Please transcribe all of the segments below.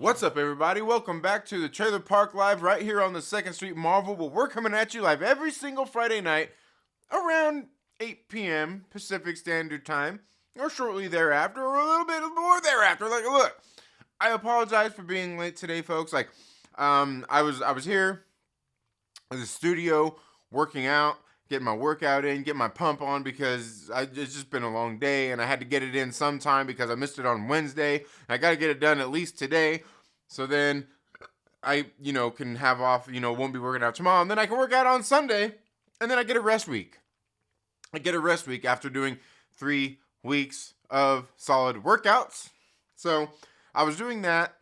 What's up, everybody? Welcome back to the Trailer Park Live right here on the 2nd Street Marvel. But we're coming at you live every single Friday night around 8 p.m. Pacific Standard Time, or shortly thereafter, or a little bit more thereafter. Like, look, I apologize for being late today, folks. I was here in the studio working out, getting my workout in, getting my pump on because it's just been a long day and I had to get it in sometime because I missed it on Wednesday. I got to get it done at least today. So then I, can have off, won't be working out tomorrow. And then I can work out on Sunday. And then I get a rest week. I get a rest week after doing 3 weeks of solid workouts. So I was doing that.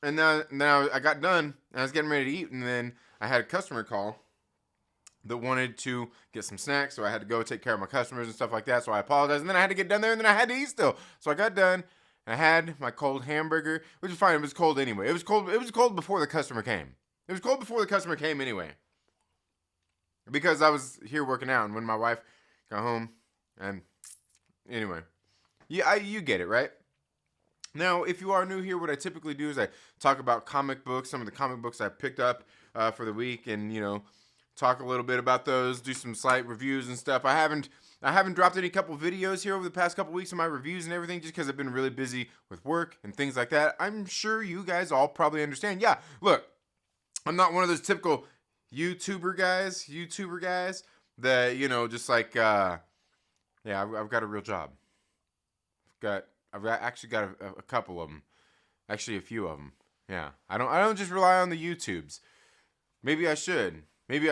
And then I got done. And I was getting ready to eat. And then I had a customer call that wanted to get some snacks. So I had to go take care of my customers and stuff like that. So I apologized. And then I had to get done there. And then I had to eat still. So I got done. I had my cold hamburger, which is fine. It was cold anyway. It was cold before the customer came. It was cold before the customer came anyway. Because I was here working out, and when my wife got home, and anyway. Yeah, you get it, right? Now, if you are new here, what I typically do is I talk about comic books, some of the comic books I picked up for the week, and, talk a little bit about those, do some slight reviews and stuff. I haven't dropped any couple videos here over the past couple weeks of my reviews and everything just because I've been really busy with work and things like that. I'm sure you guys all probably understand. Yeah, look, I'm not one of those typical YouTuber guys that, just like, I've got a real job. I've actually got a couple of them. Actually, a few of them. Yeah, I don't just rely on the YouTubes. Maybe I should. Maybe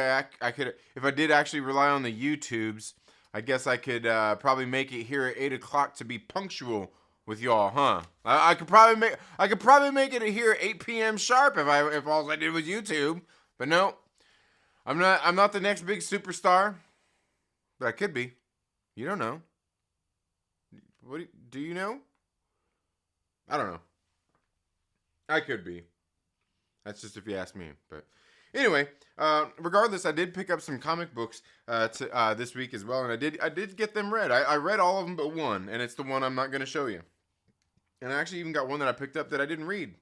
I could, if I did actually rely on the YouTubes, I guess I could probably make it here at 8 o'clock to be punctual with y'all, huh? I could probably make it here at 8 p.m. sharp if all I did was YouTube. But no, I'm not the next big superstar, but I could be. You don't know. Do you know? I don't know. I could be. That's just if you ask me, but. Anyway, regardless, I did pick up some comic books this week as well, and I did get them read. I read all of them but one, and it's the one I'm not going to show you. And I actually even got one that I picked up that I didn't read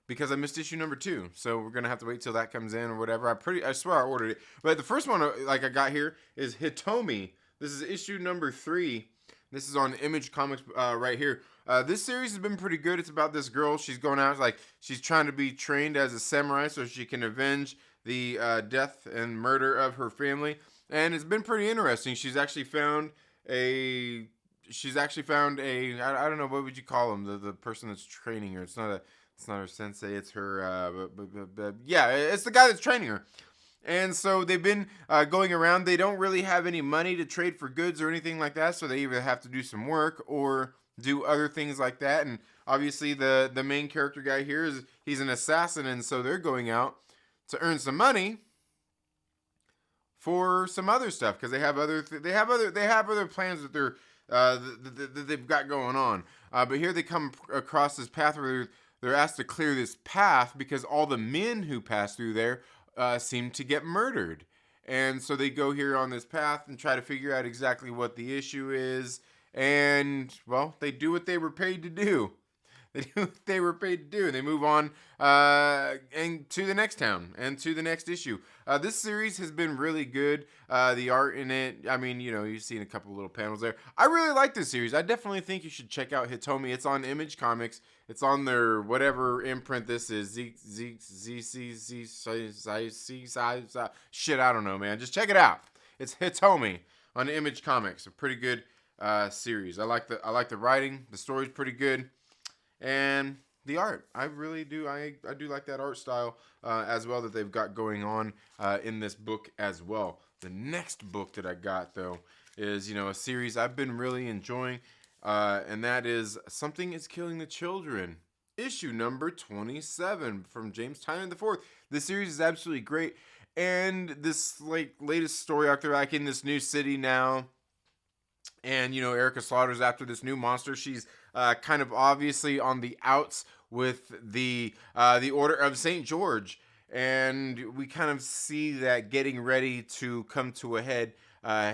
because I missed issue number 2. So we're going to have to wait till that comes in or whatever. I swear I ordered it. But the first one I got here is Hitomi. This is issue number 3. This is on Image Comics right here. This series has been pretty good. It's about this girl. She's going out, she's trying to be trained as a samurai so she can avenge the death and murder of her family. And it's been pretty interesting. She's actually found a, I don't know, what would you call him? The person that's training her. It's not her sensei. It's her, yeah, it's the guy that's training her. And so they've been going around. They don't really have any money to trade for goods or anything like that. So they either have to do some work or do other things like that. And obviously the main character guy here he's an assassin. And so they're going out to earn some money for some other stuff because they have other plans that that they've got going on. But here they come across this path where they're asked to clear this path because all the men who pass through there seem to get murdered. And so they go here on this path and try to figure out exactly what the issue is. And, well, they do what they were paid to do. And they move on and to the next town and to the next issue. This series has been really good. The art in it, you've seen a couple little panels there. I really like this series. I definitely think you should check out Hitomi. It's on Image Comics. It's on their whatever imprint this is. Shit, I don't know, man. Just check it out. It's Hitomi on Image Comics. A pretty good series. I like the writing. The story's pretty good. And the art, I really do. I do like that art style as well that they've got going on in this book as well. The next book that I got, though, is, a series I've been really enjoying, and that is Something is Killing the Children, issue number 27 from James Tynion IV. This series is absolutely great, and this latest story arc, they're in this new city now. And, Erica Slaughter's after this new monster. She's kind of obviously on the outs with the Order of St. George. And we kind of see that getting ready to come to a head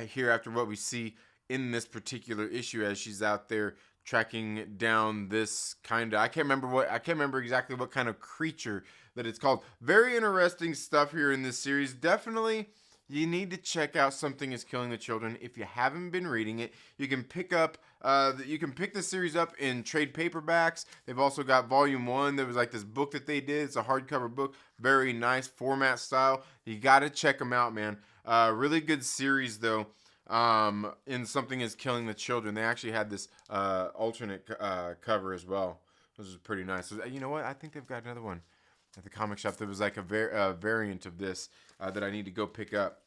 here after what we see in this particular issue as she's out there tracking down this kind of, I can't remember exactly what kind of creature that it's called. Very interesting stuff here in this series. Definitely you need to check out Something is Killing the Children. If you haven't been reading it, you can pick the series up in trade paperbacks. They've also got volume 1. There was like this book that they did. It's a hardcover book, very nice format style. You got to check them out, man. Really good series though. In Something is Killing the Children, they actually had this alternate cover as well, which is pretty nice. So, you know what? I think they've got another one at the comic shop. There was like a variant of this that I need to go pick up.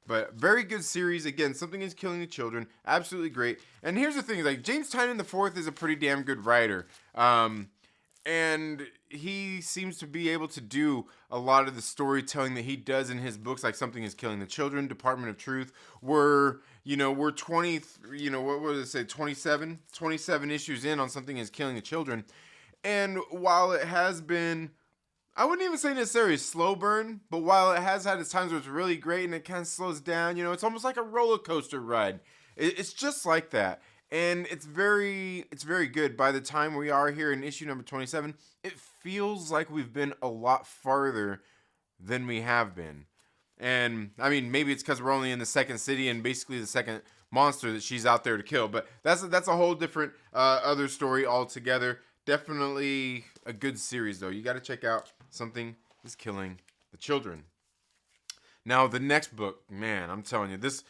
But very good series. Again, Something is Killing the Children. Absolutely great. And here's the thing. Like, James Tynion IV is a pretty damn good writer. And he seems to be able to do a lot of the storytelling that he does in his books, like Something is Killing the Children, Department of Truth. We're 20, what would it say, 27 issues in on Something is Killing the Children. And while it has been, I wouldn't even say necessarily a slow burn, but while it has had its times where it's really great and it kind of slows down, it's almost like a roller coaster ride. It's just like that. And it's very good. By the time we are here in issue number 27, it feels like we've been a lot farther than we have been. And I mean, maybe it's because we're only in the second city and basically the second monster that she's out there to kill. But that's a whole different other story altogether. Definitely a good series though. You got to check out Something is Killing the Children. Now the next book, man, I'm telling you, this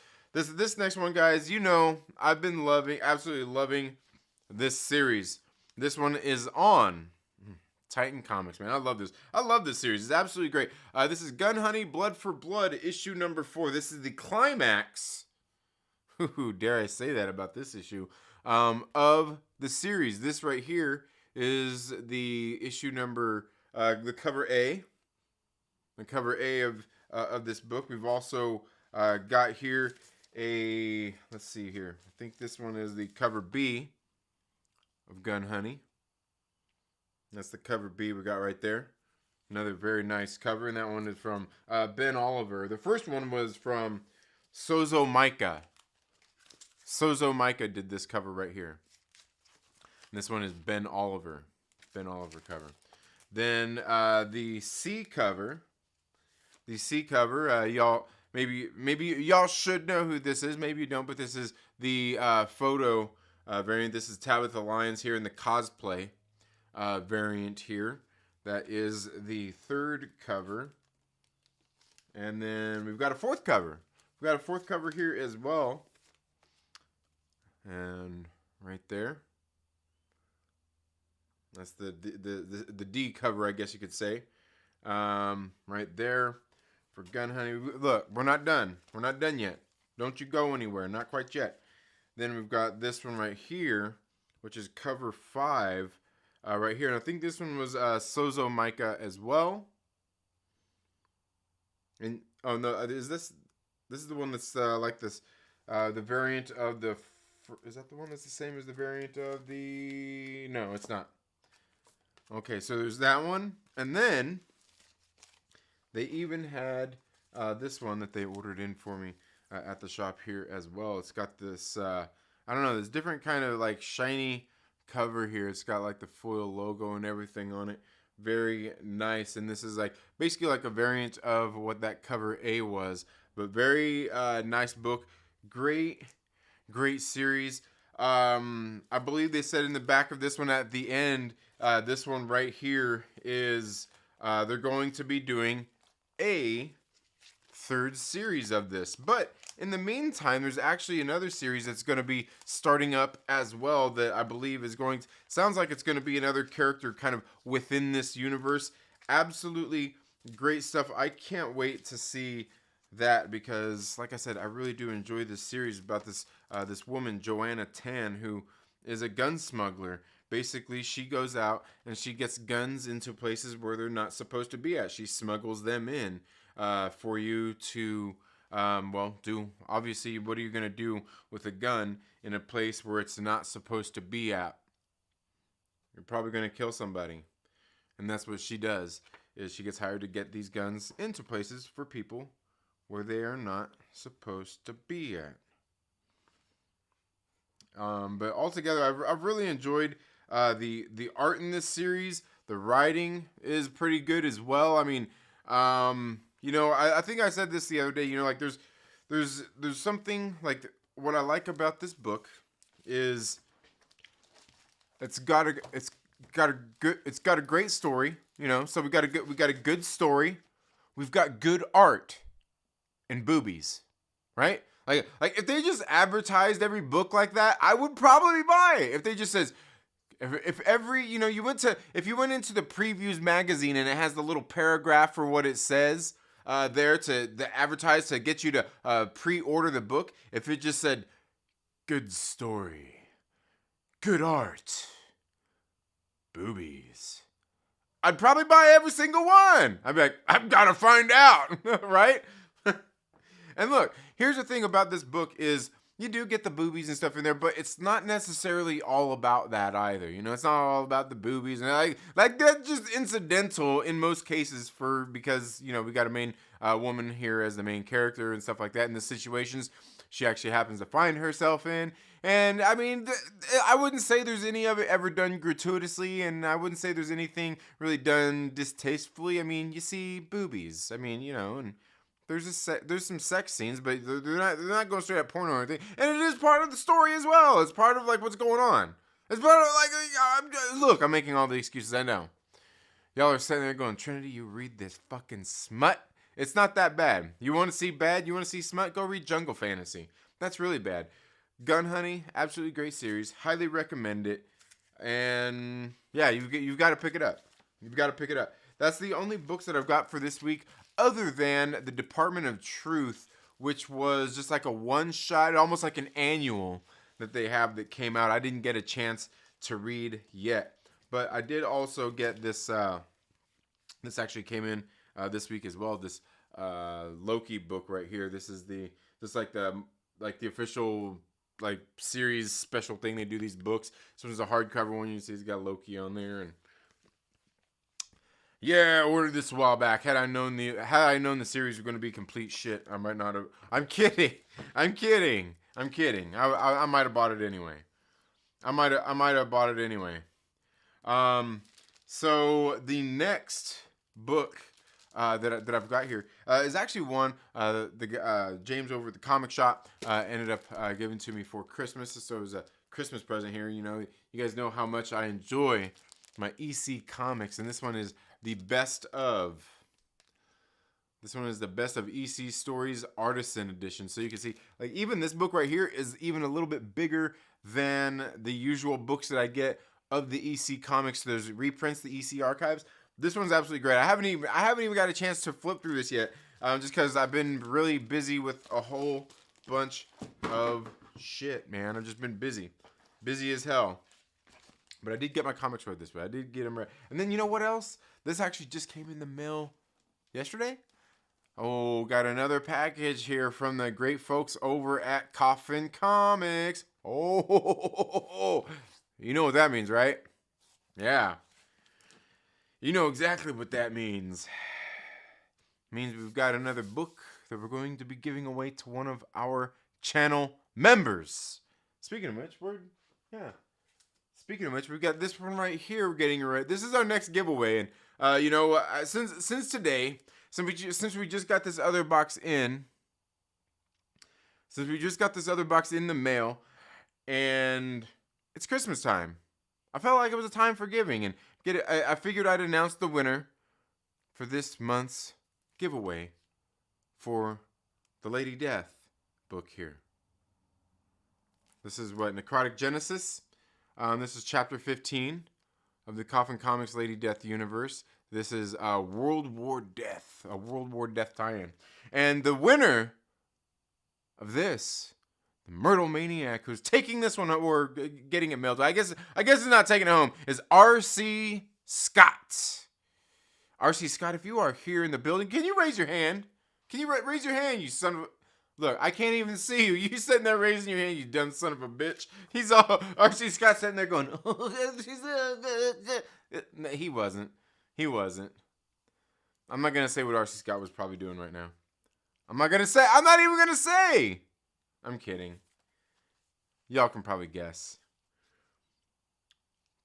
next one, guys, I've been absolutely loving this series. This one is on Titan Comics, man. I love this. I love this series. It's absolutely great. This is Gun Honey, Blood for Blood, issue number 4. This is the climax. Dare I say that about this issue of the series. This right here is the issue number, the cover A. The cover A of this book. We've also got here let's see here. I think this one is the cover B of Gun Honey. That's the cover B we got right there. Another very nice cover, and that one is from Ben Oliver. The first one was from Sozo Micah. Sozo Micah did this cover right here. And this one is Ben Oliver. Ben Oliver cover. Then the C cover. The C cover, y'all maybe y'all should know who this is. Maybe you don't, but this is the photo variant. This is Tabitha Lyons here in the cosplay variant here. That is the third cover. And then we've got a fourth cover. We've got a fourth cover here as well. And right there. That's the D cover, I guess you could say. Right there for Gun Honey. Look, we're not done. We're not done yet. Don't you go anywhere. Not quite yet. Then we've got this one right here, which is cover 5. Right here. And I think this one was Sozo Micah as well. And oh no, is this is the one that's like this, the variant of the, is that the one that's the same as the variant of the, no, it's not. Okay, so there's that one. And then they even had this one that they ordered in for me at the shop here as well. It's got this, I don't know, this different kind of like shiny cover here. It's got like the foil logo and everything on it. Very nice. And this is like basically like a variant of what that cover A was. But very nice book. Great series. I believe they said in the back of this one at the end, this one right here is they're going to be doing a third series of this. But in the meantime, there's actually another series that's going to be starting up as well that I believe is going to, sounds like it's going to be another character kind of within this universe. Absolutely great stuff. I can't wait to see that because, like I said, I really do enjoy this series about this this woman, Joanna Tan, who is a gun smuggler. Basically, she goes out and she gets guns into places where they're not supposed to be at. She smuggles them in for you to, do. Obviously, what are you going to do with a gun in a place where it's not supposed to be at? You're probably going to kill somebody. And that's what she does, is she gets hired to get these guns into places for people where they are not supposed to be at. But altogether, I've really enjoyed the art in this series. The writing is pretty good as well. I mean, I think I said this the other day. Like there's something like what I like about this book is it's got a great story. So we got a good story. We've got good art and boobies, right? Like if they just advertised every book like that, I would probably buy it. If they just says, if every, if you went into the previews magazine and it has the little paragraph for what it says there to advertise to get you to pre-order the book, if it just said, good story, good art, boobies, I'd probably buy every single one. I'd be like, I've got to find out, right? And look, here's the thing about this book is you do get the boobies and stuff in there, but it's not necessarily all about that either. It's not all about the boobies. And like that's just incidental in most cases because we got a main woman here as the main character and stuff like that in the situations she actually happens to find herself in. And I mean, I wouldn't say there's any of it ever done gratuitously, and I wouldn't say there's anything really done distastefully. I mean, you see boobies. I mean, and there's some sex scenes, but they're not going straight at porn or anything. And it is part of the story as well. It's part of like what's going on. It's part of I'm making all the excuses. I know. Y'all are sitting there going, Trinity, you read this fucking smut. It's not that bad. You want to see bad? You want to see smut? Go read Jungle Fantasy. That's really bad. Gun Honey, absolutely great series. Highly recommend it. And yeah, you've got to pick it up. You've got to pick it up. That's the only books that I've got for this week, other than the Department of Truth, which was just like a one-shot, almost like an annual that they have that came out. I didn't get a chance to read yet, but I did also get this. This actually came in this week as well. This Loki book right here. This is the official series special thing. They do these books. This one's a hardcover one. You see, it's got Loki on there, and yeah, I ordered this a while back. Had I known the series was going to be complete shit, I might not have. I'm kidding. I might have bought it anyway. I might have bought it anyway. So the next book that I've got here is actually one James over at the comic shop ended up giving to me for Christmas. So it was a Christmas present here. You guys know how much I enjoy my EC comics, and this one is the best of. This one is the best of EC Stories Artisan Edition. So you can see, like, even this book right here is even a little bit bigger than the usual books that I get of the EC comics. So there's reprints, the EC archives. This one's absolutely great. I haven't even got a chance to flip through this yet, just because I've been really busy with a whole bunch of shit, man. I've just been busy as hell. But I did get my comics read this way. I did get them read. And then you know what else? This actually just came in the mail yesterday. Oh, got another package here from the great folks over at Coffin Comics. Oh, you know what that means, right? Yeah. You know exactly what that means. It means we've got another book that we're going to be giving away to one of our channel members. Speaking of which, we've got this one right here. We're getting it right. This is our next giveaway, and since today, since we just got this other box in, the mail, and it's Christmas time, I felt like it was a time for giving, and I figured I'd announce the winner for this month's giveaway for the Lady Death book here. This is Necrotic Genesis. This is chapter 15 of the Coffin Comics Lady Death universe. This is World War Death, a World War Death tie-in. And the winner of this, the Myrtle Maniac, who's taking this one or getting it mailed, I guess it's not taking it home, is R.C. Scott. R.C. Scott, if you are here in the building, can you raise your hand? Can you raise your hand, you son of a... Look, I can't even see you. You sitting there raising your hand, you dumb son of a bitch. He's all... R.C. Scott sitting there going... He wasn't. I'm not going to say what R.C. Scott was probably doing right now. I'm not even going to say. I'm kidding. Y'all can probably guess.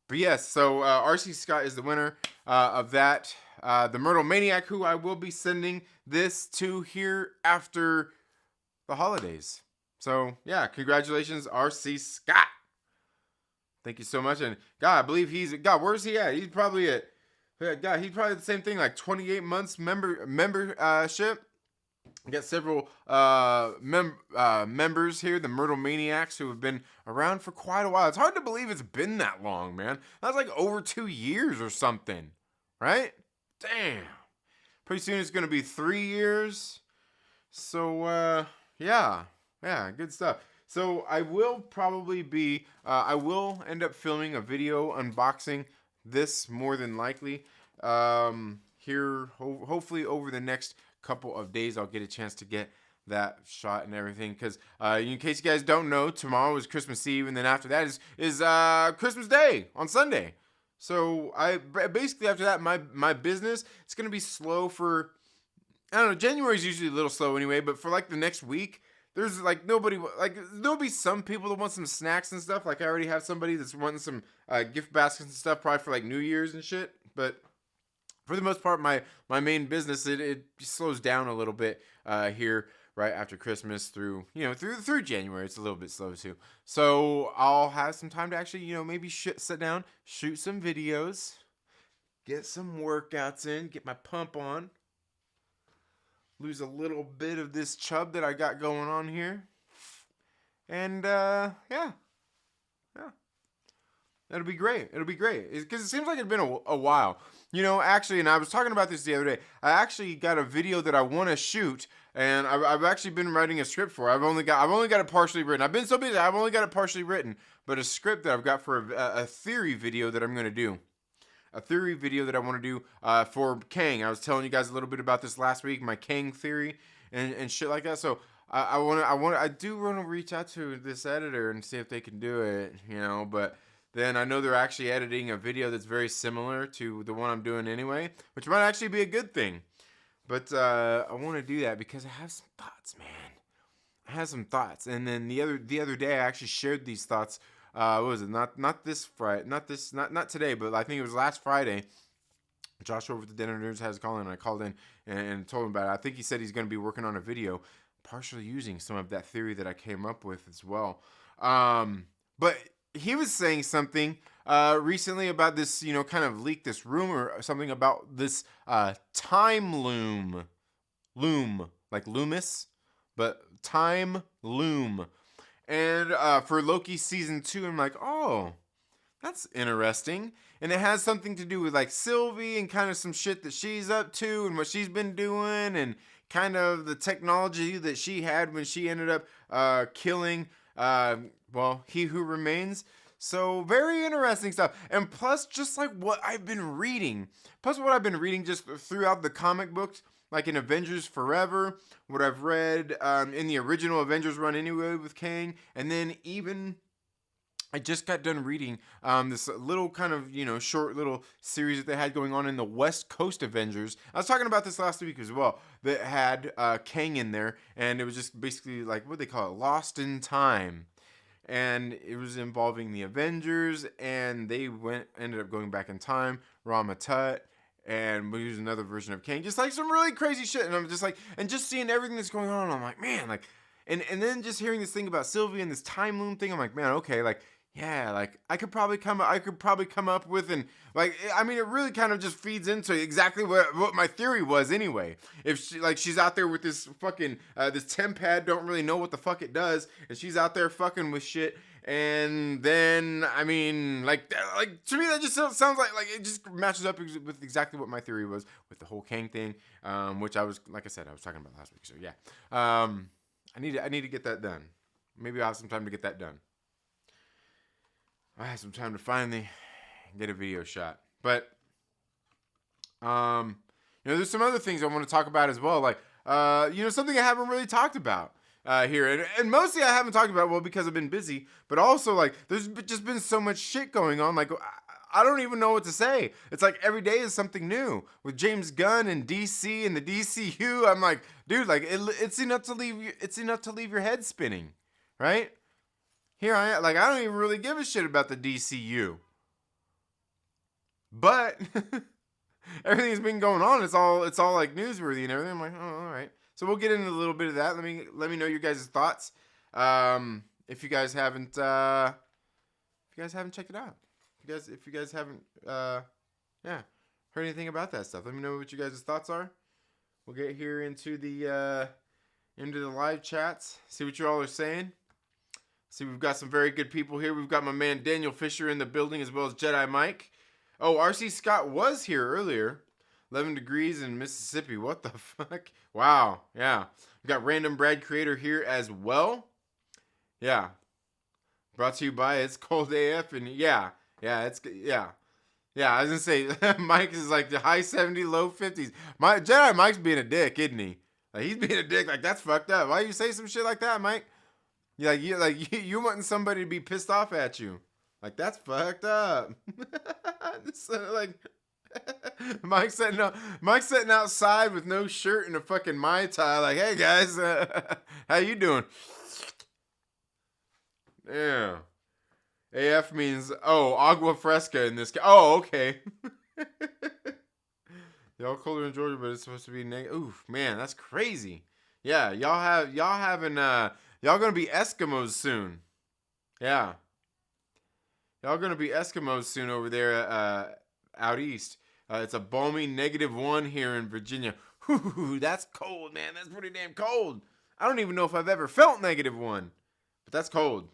But yes, so RC Scott is the winner of that. The Myrtle Maniac, who I will be sending this to here after the holidays. So yeah, congratulations, RC Scott. Thank you so much. And God, I believe where's he at? He's probably at, God, he's probably the same thing, like 28 months membership. We got several members here, the Myrtle Maniacs, who have been around for quite a while. It's hard to believe it's been that long, man. That's like over 2 years or something, right? Damn. Pretty soon it's going to be 3 years. So, yeah, good stuff. So I will probably be, I will end up filming a video unboxing this more than likely. Here, hopefully over the next couple of days, I'll get a chance to get that shot and everything. Because in case you guys don't know, tomorrow is Christmas Eve, and then after that is Christmas Day on Sunday. So I basically after that, my business, it's gonna be slow for, I don't know. January's usually a little slow anyway, but for like the next week, there's like nobody, like there'll be some people that want some snacks and stuff. Like I already have somebody that's wanting some gift baskets and stuff, probably for like New Year's and shit. But for the most part, my main business, it slows down a little bit here right after Christmas through January. It's a little bit slow too. So I'll have some time to actually maybe sit down, shoot some videos, get some workouts in, get my pump on. Lose a little bit of this chub that I got going on here. And, yeah. It'll be great. Because it seems like it's been a while. Actually, and I was talking about this the other day. I actually got a video that I want to shoot, and I've actually been writing a script for. I've only got it partially written. I've been so busy, I've only got it partially written. But a script that I've got for a theory video that I'm going to do. A theory video that I want to do for Kang. I was telling you guys a little bit about this last week, my Kang theory and shit like that. So I do want to reach out to this editor and see if they can do it, but then I know they're actually editing a video that's very similar to the one I'm doing anyway, which might actually be a good thing. But I want to do that because I have some thoughts, man. I have some thoughts. And then the other day I actually shared these thoughts. What was it? Not this Friday, not today, but I think it was last Friday. Josh over at the Dinner Nerds has a call in, and I called in and told him about it. I think he said he's going to be working on a video, partially using some of that theory that I came up with as well. But he was saying something recently about this, kind of leaked this rumor, something about this time loom, like Loomis, but time loom. And for Loki season 2, I'm like, oh, that's interesting. And it has something to do with like Sylvie and kind of some shit that she's up to and what she's been doing and kind of the technology that she had when she ended up killing, He Who Remains. So very interesting stuff. And plus just like what I've been reading just throughout the comic books, like in Avengers Forever, what I've read in the original Avengers run anyway with Kang, and then even I just got done reading this little kind of, short little series that they had going on in the West Coast Avengers. I was talking about this last week as well, that had Kang in there, and it was just basically like, what do they call it? Lost in Time. And it was involving the Avengers, and they ended up going back in time, Rama Tut, and we use another version of Kang, just like some really crazy shit. And I'm just like, and just seeing everything that's going on, I'm like, man, like, and then just hearing this thing about Sylvie and this time loom thing, I'm like, man, okay, like, yeah, like I could probably come up with, and like, I mean, it really kind of just feeds into exactly what my theory was anyway. If she's out there with this fucking this temp pad, don't really know what the fuck it does, and she's out there fucking with shit. And then, I mean, like to me, that just sounds like it just matches up with exactly what my theory was with the whole Kang thing, which I was, like I said, I was talking about last week. So yeah, I need to get that done. Maybe I'll have some time to get that done. I have some time to finally get a video shot, but there's some other things I want to talk about as well, like something I haven't really talked about. Here, and mostly I haven't talked about, well, because I've been busy, but also like there's just been so much shit going on, like I don't even know what to say. It's like every day is something new with James Gunn and DC and the DCU. I'm like, dude, like it's enough to leave your head spinning, right? here I am. Like, I don't even really give a shit about the DCU. But everything's been going on. It's all like newsworthy and everything. I'm like, oh, all right. So we'll get into a little bit of that. Let me know your guys' thoughts. If you guys haven't checked it out. If you guys haven't heard anything about that stuff, let me know what you guys' thoughts are. We'll get here into the live chats. See what you all are saying. See, we've got some very good people here. We've got my man Daniel Fisher in the building, as well as Jedi Mike. Oh, RC Scott was here earlier. 11 degrees in Mississippi. What the fuck? Wow. Yeah. We've got Random Brad Creator here as well. Yeah. Brought to you by It's Cold AF. And yeah. I was going to say, Mike is like the high 70s, low 50s. Jedi Mike's being a dick, isn't he? Like, he's being a dick. Like, that's fucked up. Why you say some shit like that, Mike? You wanting somebody to be pissed off at you. Like, that's fucked up. Like, Mike's sitting outside with no shirt and a fucking Mai Tai. Like, hey guys, how you doing? Yeah. AF means agua fresca in this case. Oh, okay. Y'all colder in Georgia, but it's supposed to be negative. Oof, man, that's crazy. Yeah, y'all gonna be Eskimos soon. Yeah. Y'all gonna be Eskimos soon over there out east. It's a balmy -1 here in Virginia. Whew, that's cold, man. That's pretty damn cold. I don't even know if I've ever felt -1, but that's cold.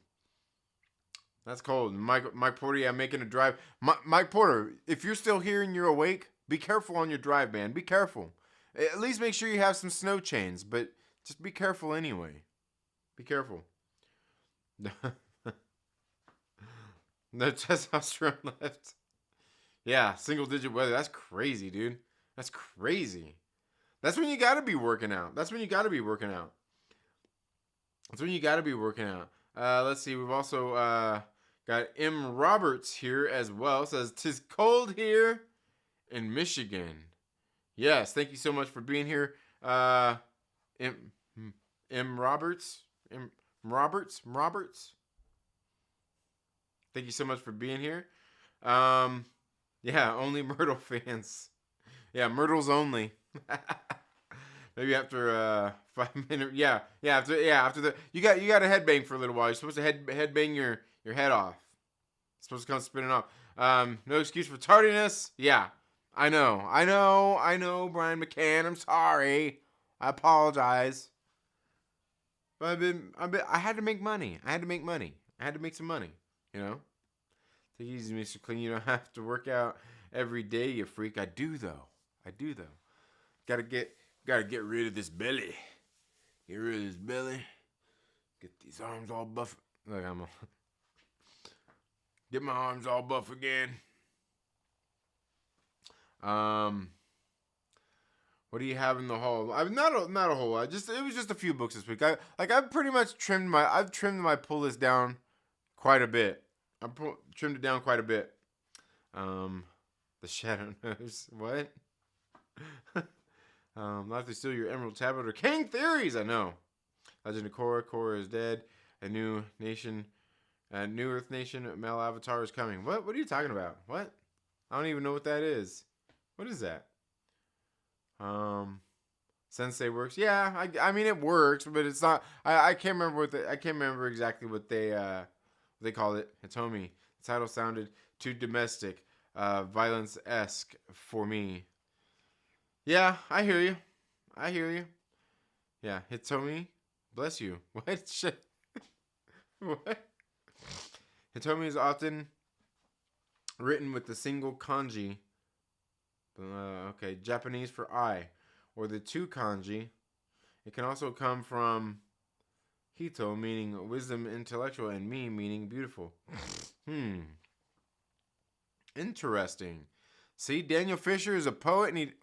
That's cold. Mike Porter, I'm making a drive. Mike Porter, if you're still here and you're awake, be careful on your drive, man. Be careful. At least make sure you have some snow chains, but just be careful anyway. Be careful. No testosterone left. Yeah, single-digit weather. That's crazy, dude. That's crazy. That's when you gotta be working out. Let's see. We've also got M. Roberts here as well. It says, "'Tis cold here in Michigan." Yes, thank you so much for being here. M. Roberts. M. Roberts. Thank you so much for being here. Yeah, only Myrtle fans. Yeah, Myrtle's only. Maybe after 5 minutes. Yeah. After the you got to headbang for a little while. You're supposed to headbang your head off. It's supposed to come spinning off. No excuse for tardiness. Yeah, I know, Brian Mccann. I'm sorry. I apologize. But I had to make money. I had to make some money. You know? Take it easy, Mr. Clean. You don't have to work out every day, you freak. I do though. Gotta get rid of this belly. Get rid of this belly. Get these arms all buff. Look, get my arms all buff again. What do you have in the haul? I've not a whole lot. It was just a few books this week. I've pretty much trimmed my pull list down quite a bit. I've trimmed it down quite a bit. The Shadow Knows. What? Not to steal your Emerald Tablet or King Theories. I know. Legend of Korra. Korra is dead. A new Earth Nation male avatar is coming. What are you talking about? What? I don't even know what that is. What is that? Sensei works. Yeah, I mean it works, but it's not. I can't remember exactly what they called it. Hitomi. The title sounded too domestic, violence-esque for me. Yeah, I hear you. Yeah, Hitomi, bless you. What shit? What? Hitomi is often written with the single kanji. Okay, Japanese for I, or the two kanji. It can also come from Hito, meaning wisdom, intellectual, and Mi, meaning beautiful. Interesting. See, Daniel Fisher is a poet, and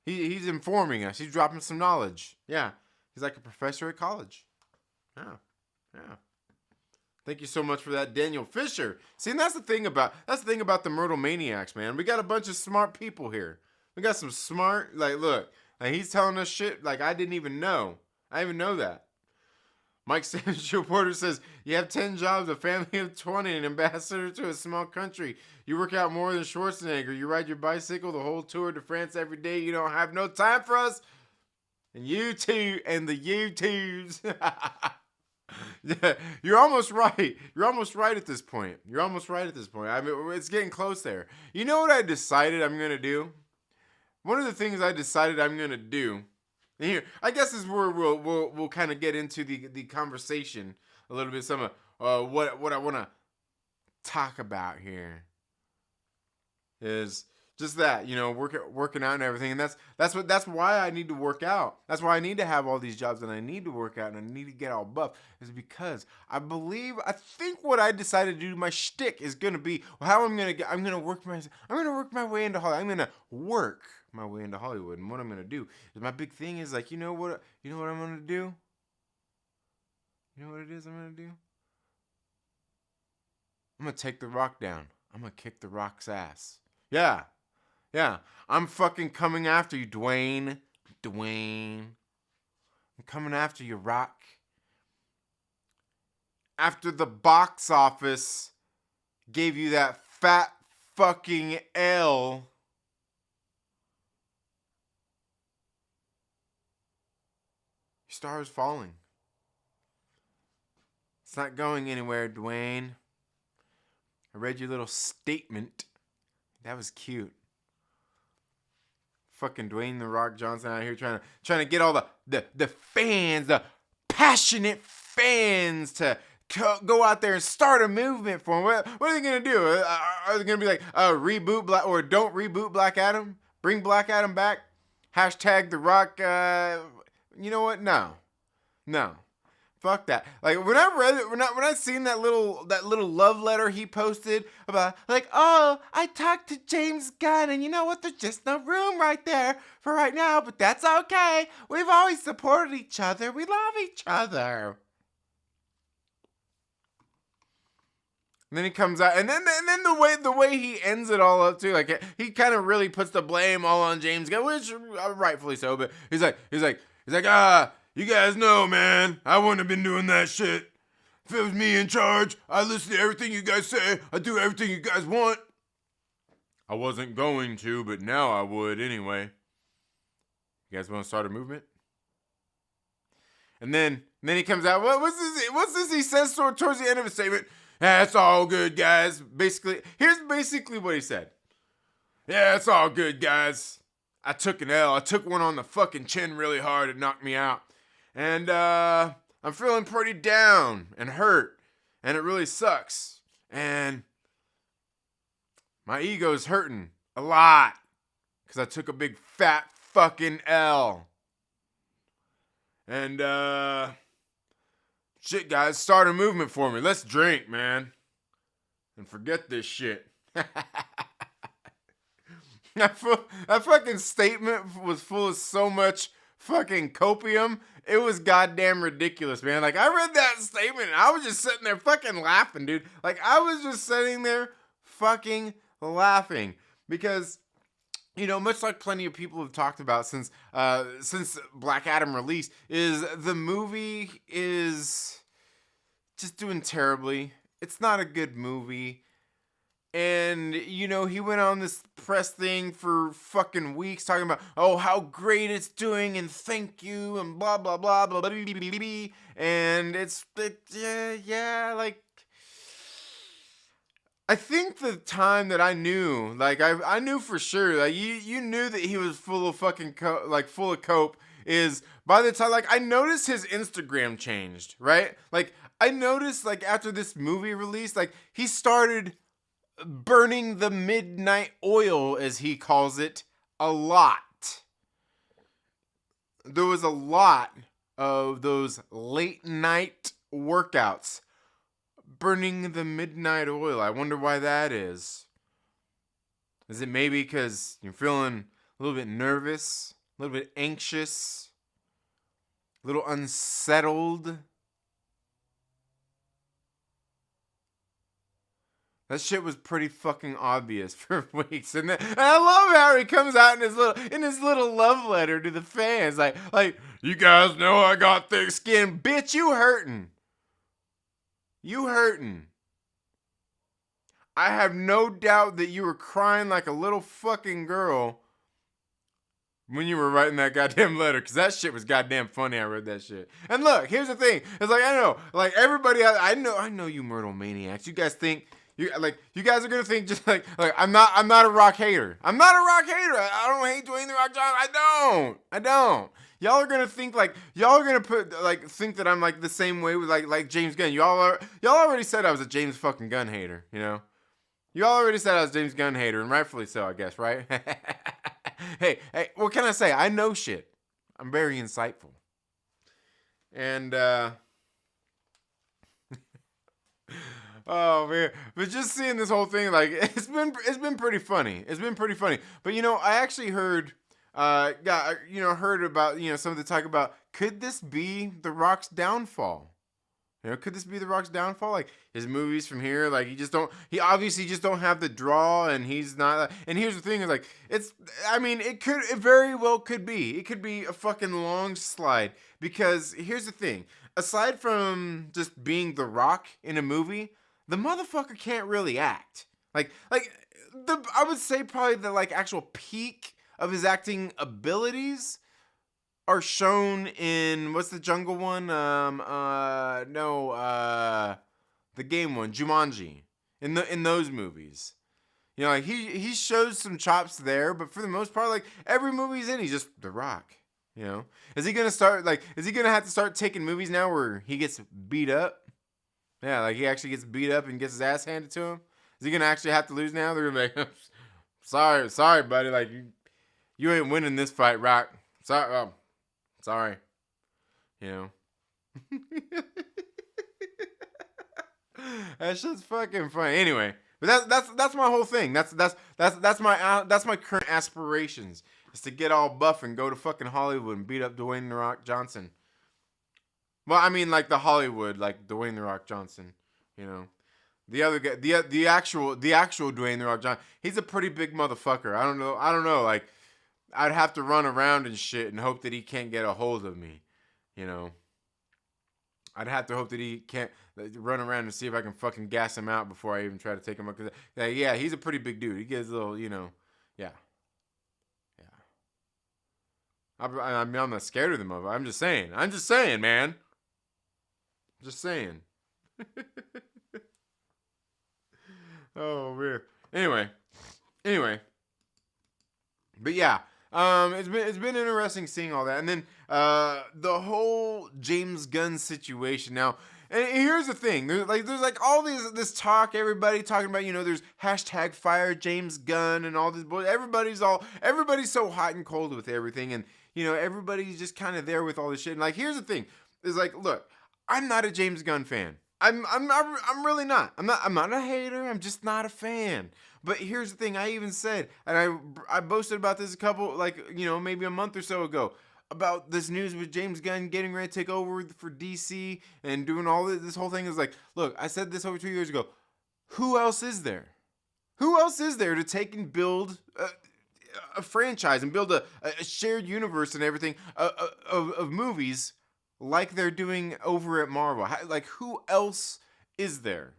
he's informing us. He's dropping some knowledge. Yeah, he's like a professor at college. Yeah. Thank you so much for that, Daniel Fisher. See, and that's the thing about the Myrtle Maniacs, man. We got a bunch of smart people here. We got some smart, look, he's telling us shit like I didn't even know. I didn't even know that. Mike Sancho Porter says, you have 10 jobs, a family of 20, an ambassador to a small country. You work out more than Schwarzenegger. You ride your bicycle the whole tour to France every day. You don't have no time for us. And YouTube and the YouTubes. Yeah, you're almost right. You're almost right at this point. I mean, it's getting close there. You know what I decided I'm going to do? One of the things I decided I'm going to do, and here, I guess is where we'll kind of get into the conversation a little bit. Some of what I want to talk about here is just that, working out and everything. And that's why I need to work out. That's why I need to have all these jobs and I need to work out and I need to get all buff, is because I think what I decided to do, my shtick is going to be how I'm going to work my way into Hollywood. I'm going to work my way into Hollywood. And what I'm going to do is, my big thing is like, you know what I'm going to do? You know what it is I'm going to do? I'm going to take The Rock down. I'm going to kick The Rock's ass. Yeah. I'm fucking coming after you, Dwayne. I'm coming after you, Rock. After the box office gave you that fat fucking L, your star is falling. It's not going anywhere, Dwayne. I read your little statement. That was cute. Fucking Dwayne The Rock Johnson out here trying to get all the fans, the passionate fans, to go out there and start a movement for him. What are they gonna do? Are they gonna be like, reboot Black, or don't reboot Black Adam? Bring Black Adam back? Hashtag The Rock. You know what? No. Fuck that. Like, when I read it, when I seen that little love letter he posted about, like, oh, I talked to James Gunn, and you know what? There's just no room right there for right now, but that's okay. We've always supported each other. We love each other. And then he comes out, and then the way he ends it all up too, like, he kind of really puts the blame all on James Gunn, which rightfully so. But he's like, you guys know, man, I wouldn't have been doing that shit. If it was me in charge, I'd listen to everything you guys say. I'd do everything you guys want. I wasn't going to, but now I would anyway. You guys want to start a movement? And then he comes out. What's this he says towards the end of his statement? Yeah, it's all good, guys. Here's basically what he said. Yeah, it's all good, guys. I took an L. I took one on the fucking chin really hard. It knocked me out. And I'm feeling pretty down and hurt. And it really sucks. And my ego's hurting a lot. Because I took a big fat fucking L. And shit, guys, start a movement for me. Let's drink, man. And forget this shit. That fucking statement was full of so much fucking copium. It was goddamn ridiculous, man. Like, I read that statement and I was just sitting there fucking laughing, dude. Like, I was just sitting there fucking laughing. Because, much like plenty of people have talked about since Black Adam released, is the movie is just doing terribly. It's not a good movie. And, he went on this press thing for fucking weeks talking about, oh, how great it's doing and thank you and blah, blah, blah, blah, blah, blah, blah, blah, blah. And like, I think the time that I knew, like, I knew for sure, like, you knew that he was full of fucking, full of cope, is by the time, like, I noticed his Instagram changed, right? Like, I noticed, like, after this movie release, like, he started burning the midnight oil, as he calls it, a lot. There was a lot of those late night workouts burning the midnight oil. I wonder why that is. Is it maybe because you're feeling a little bit nervous, a little bit anxious, a little unsettled? That shit was pretty fucking obvious for weeks, and I love how he comes out in his little love letter to the fans, like you guys know I got thick skin, bitch. You hurting? You hurting? I have no doubt that you were crying like a little fucking girl when you were writing that goddamn letter, because that shit was goddamn funny. I read that shit, and look, here's the thing: it's like I know, like everybody, I know you Myrtle maniacs. You guys think. You guys are gonna think just like I'm not a rock hater. I'm not a rock hater. I don't hate Dwayne the Rock Johnson. I don't. Y'all are gonna think think that I'm like the same way with like James Gunn. Y'all already said I was a James fucking Gunn hater. You know, y'all already said I was a James Gunn hater, and rightfully so, I guess, right? hey, what can I say? I know shit. I'm very insightful, and oh man, but just seeing this whole thing, like it's been pretty funny. It's been pretty funny. But I actually heard, heard about some of the talk about, could this be The Rock's downfall? Could this be The Rock's downfall? Like his movies from here, like he obviously just don't have the draw, and he's not. And here's the thing: is like it very well could be. It could be a fucking long slide, because here's the thing: aside from just being The Rock in a movie, the motherfucker can't really act. I would say probably the actual peak of his acting abilities are shown in, what's the jungle one? The game one, Jumanji. In those movies. He shows some chops there, but for the most part, every movie he's in, he's just The Rock. Is he gonna have to start taking movies now where he gets beat up? Yeah, he actually gets beat up and gets his ass handed to him. Is he gonna actually have to lose now? They're gonna be like, sorry, buddy. You ain't winning this fight, Rock. Sorry. That shit's fucking funny. Anyway, but that's my whole thing. That's my current aspirations, is to get all buff and go to fucking Hollywood and beat up Dwayne The Rock Johnson. Well, I mean, the Hollywood, Dwayne The Rock Johnson, the other guy, the actual Dwayne The Rock Johnson. He's a pretty big motherfucker. I don't know. I'd have to run around and shit and hope that he can't get a hold of me, I'd have to hope that he can't run around and see if I can fucking gas him out before I even try to take him up. Cause yeah, he's a pretty big dude. He gets a little, yeah. I'm not scared of the motherfucker. I'm just saying, man. Just saying. Oh man. Anyway. But yeah, it's been interesting seeing all that, and then the whole James Gunn situation. Now, and here's the thing: there's all this talk, everybody talking about, there's hashtag fire James Gunn and all this bullshit. Everybody's so hot and cold with everything, and everybody's just kind of there with all this shit. And here's the thing: is look. I'm not a James Gunn fan. I'm really not. I'm not a hater. I'm just not a fan. But here's the thing. I even said, and I boasted about this a couple, maybe a month or so ago, about this news with James Gunn getting ready to take over for DC and doing all this whole thing. Is look, I said this over 2 years ago. Who else is there? Who else is there to take and build a franchise and build a shared universe and everything of movies like they're doing over at Marvel? Who else is there?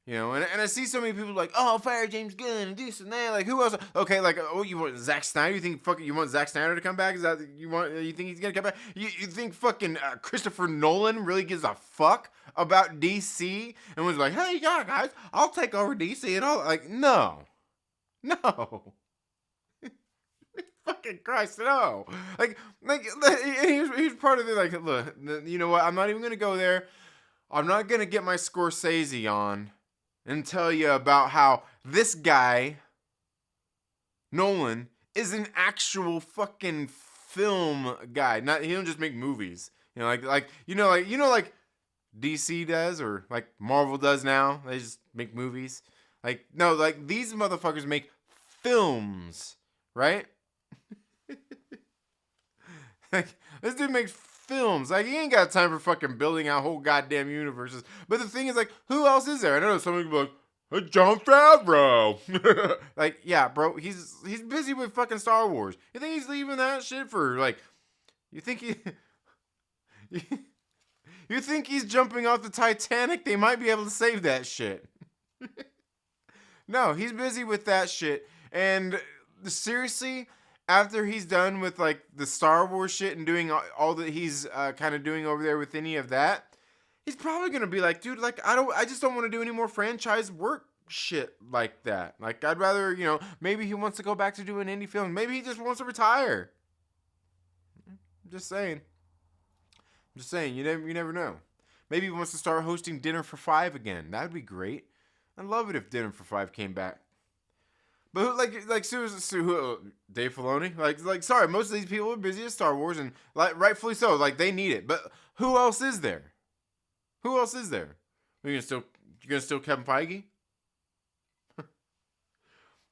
And I see so many people fire James Gunn and this and that. Who else? Okay, you want Zack Snyder? You want Zack Snyder to come back? Is that you think he's gonna come back? You think fucking Christopher Nolan really gives a fuck about DC and was like, hey, yeah, guys, I'll take over DC and all? No. Fucking Christ, no. Here's part of it. Look, you know what? I'm not even gonna go there. I'm not gonna get my Scorsese on and tell you about how this guy, Nolan, is an actual fucking film guy. He don't just make movies. DC does, or Marvel does now. They just make movies. These motherfuckers make films, right? This dude makes films. Like, he ain't got time for fucking building out whole goddamn universes. But the thing is, like, who else is there? I know somebody be like, hey, Jon Favreau. Like, yeah, bro, he's busy with fucking Star Wars. You think he's leaving that shit for, like, you think you think he's jumping off the Titanic? They might be able to save that shit. No, he's busy with that shit. And seriously, after he's done with like the Star Wars shit and doing all that he's kind of doing over there with any of that, he's probably gonna be like, dude, like I just don't want to do any more franchise work shit like that. Like, I'd rather, maybe he wants to go back to doing indie films. Maybe he just wants to retire. I'm just saying. You never know. Maybe he wants to start hosting Dinner for Five again. That'd be great. I'd love it if Dinner for Five came back. But seriously, Dave Filoni? Like, sorry, most of these people are busy at Star Wars, and like rightfully so. Like, they need it. But who else is there? Who else is there? You're gonna still Kevin Feige?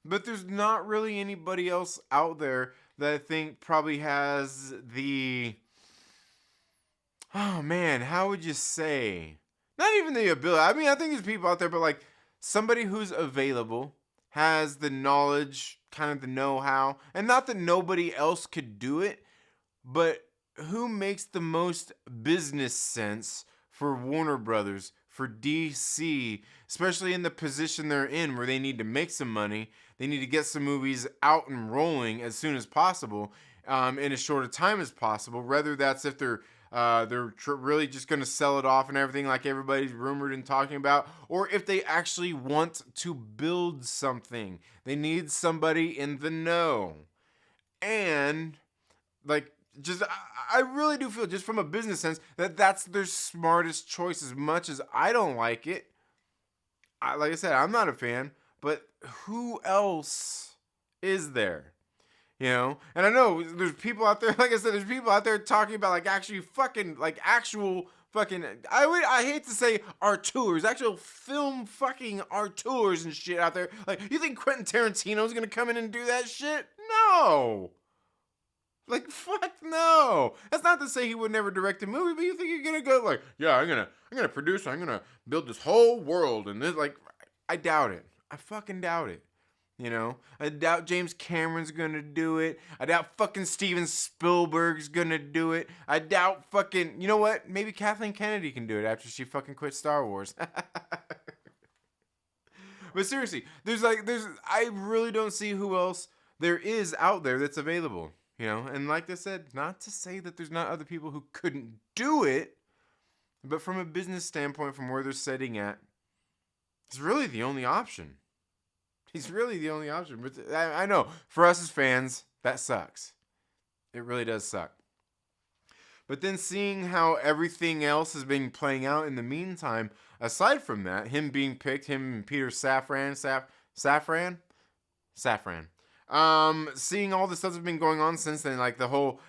But there's not really anybody else out there that I think probably has the, oh man, how would you say? Not even the ability. I mean, I think there's people out there, but like somebody who's available, has the knowledge, kind of the know-how, and not that nobody else could do it, but who makes the most business sense for Warner Brothers, for DC, especially in the position they're in where they need to make some money. They need to get some movies out and rolling as soon as possible, in as short a time as possible. Whether that's if they're really just going to sell it off and everything like everybody's rumored and talking about, or if they actually want to build something. They need somebody in the know. And like, I really do feel, just from a business sense, that that's their smartest choice. As much as I don't like it, like I said, I'm not a fan, but who else is there? And I know there's people out there, like I said, there's people out there talking about like actually fucking, like actual fucking, I hate to say auteurs, actual film fucking auteurs and shit out there. Like, you think Quentin Tarantino's gonna come in and do that shit? No! Like, fuck no. That's not to say he would never direct a movie, but you think you're gonna go like, yeah, I'm gonna produce, I'm gonna build this whole world and this, like, I doubt it. I fucking doubt it. I doubt James Cameron's gonna do it. I doubt fucking Steven Spielberg's gonna do it. I doubt fucking, you know what? Maybe Kathleen Kennedy can do it after she fucking quit Star Wars. But seriously, I really don't see who else there is out there that's available. And like I said, not to say that there's not other people who couldn't do it, but from a business standpoint, from where they're sitting at, it's really the only option. He's really the only option. But I know, for us as fans, that sucks. It really does suck. But then seeing how everything else has been playing out in the meantime, aside from that, him being picked, him and Peter Safran. Seeing all the stuff that's been going on since then, like the whole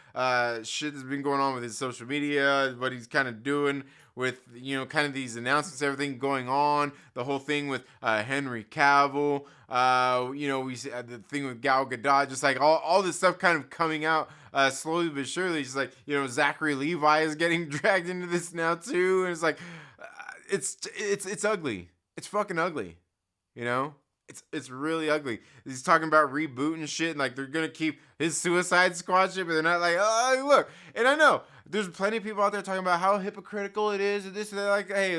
shit that's been going on with his social media, what he's kind of doing with, kind of these announcements, everything going on, the whole thing with Henry Cavill, we see the thing with Gal Gadot, just like all this stuff kind of coming out slowly but surely. Just like, Zachary Levi is getting dragged into this now too, and it's like, it's ugly. It's fucking ugly, It's really ugly. He's talking about rebooting shit, and like they're gonna keep his Suicide Squad shit, but they're not like, oh look. And I know there's plenty of people out there talking about how hypocritical it is, and this and that. Like, hey,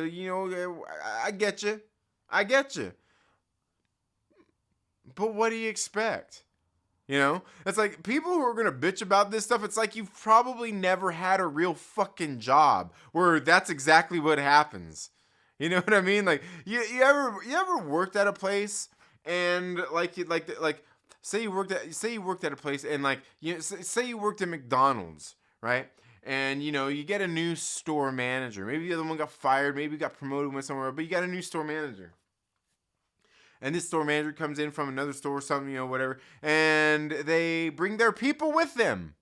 I get you, but what do you expect? It's like people who are gonna bitch about this stuff. It's like you've probably never had a real fucking job where that's exactly what happens. You know what I mean? Like, you ever worked at a place and say you worked at a place and like, say you worked at McDonald's, right? And you get a new store manager. Maybe the other one got fired, maybe got promoted, went somewhere, but you got a new store manager. And this store manager comes in from another store or something, whatever, and they bring their people with them.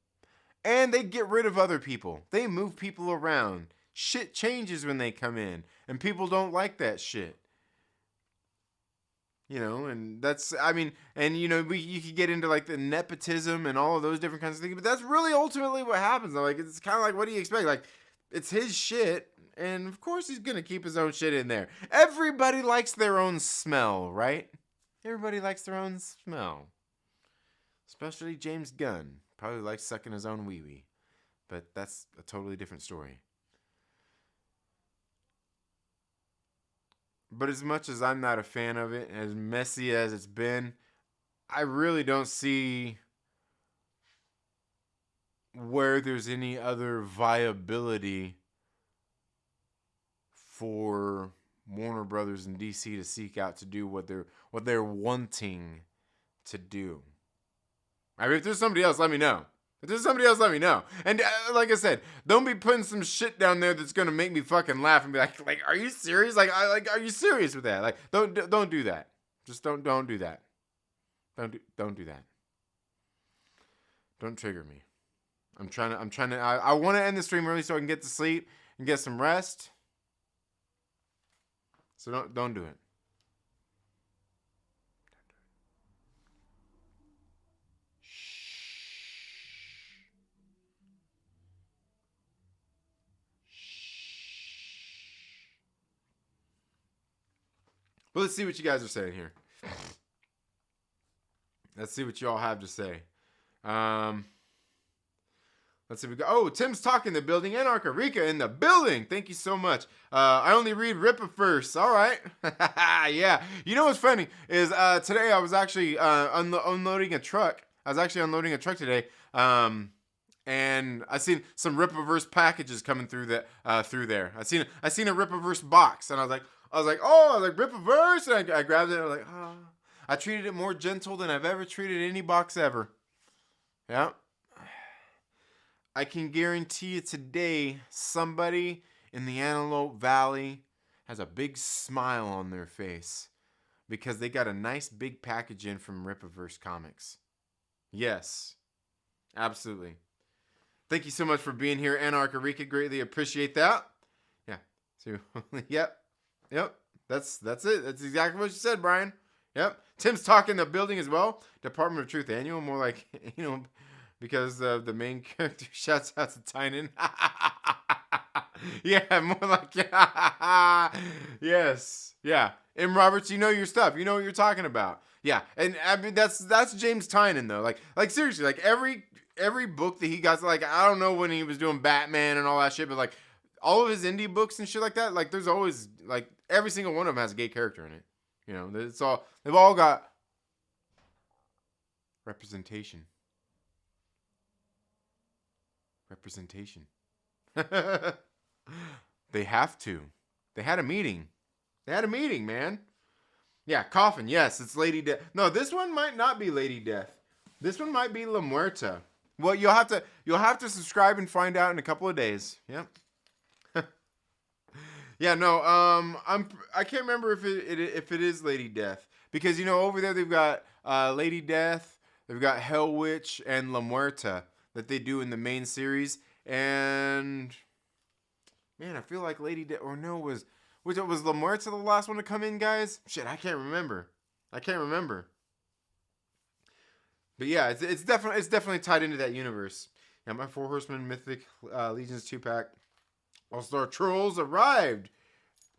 And they get rid of other people. They move people around. Shit changes when they come in, and people don't like that shit. You know, and that's, I mean, and you know, you could get into like the nepotism and all of those different kinds of things, but that's really ultimately what happens. Like, it's kind of like, what do you expect? Like, it's his shit, and of course he's gonna keep his own shit in there. Everybody likes their own smell, right? Everybody likes their own smell. Especially James Gunn. Probably likes sucking his own wee-wee. But that's a totally different story. But as much as I'm not a fan of it, as messy as it's been, I really don't see where there's any other viability for Warner Brothers and DC to seek out to do what they're wanting to do. I mean, if there's somebody else, let me know. If there's somebody else, let me know. And like I said, don't be putting some shit down there that's gonna make me fucking laugh and be like, are you serious? Like, are you serious with that? Like, don't do that. Just don't do that. Don't do that. Don't trigger me. I want to end the stream early so I can get to sleep and get some rest. So don't do it. But let's see what you guys are saying here. Let's see what you all have to say. Let's see. Tim's talking in the building. Anarcha in the building. Thank you so much. I only read Ripper first. All right. Yeah. You know what's funny is today I was actually unloading a truck. I was actually unloading a truck today. And I seen some Rippaverse packages coming through there. I seen a Rippaverse box, and I was like, Rippaverse, and I grabbed it. And I was like, oh. I treated it more gentle than I've ever treated any box ever. Yeah. I can guarantee you today, somebody in the Antelope Valley has a big smile on their face because they got a nice big package in from Rippaverse Comics. Yes. Absolutely. Thank you so much for being here, Anarcha. Greatly appreciate that. Yeah. So, yep. That's it. That's exactly what you said, Brian. Yep. Tim's talking the building as well. Department of Truth Annual, more like, because the main character shouts out to Tynan. Yeah, more like, yes. Yeah. And Roberts, you know your stuff. You know what you're talking about. Yeah. And I mean, that's James Tynan though. Like seriously, like every book that he got, like, I don't know when he was doing Batman and all that shit, but like all of his indie books and shit like that, like there's always, like, every single one of them has a gay character in it. They've all got representation. They have to. They had a meeting, man. Yeah, Coffin. Yes, it's Lady Death. No, this one might not be Lady Death. This one might be La Muerta. Well, you'll have to subscribe and find out in a couple of days. Yep. Yeah, no. I can't remember if it is Lady Death, because over there they've got Lady Death, they've got Hell Witch and La Muerta that they do in the main series, and man, I feel like Lady Death, or no, was La Muerta the last one to come in, guys? Shit, I can't remember. But yeah, it's definitely tied into that universe. Yeah, my Four Horsemen Mythic Legions 2-pack All-Star Trolls arrived.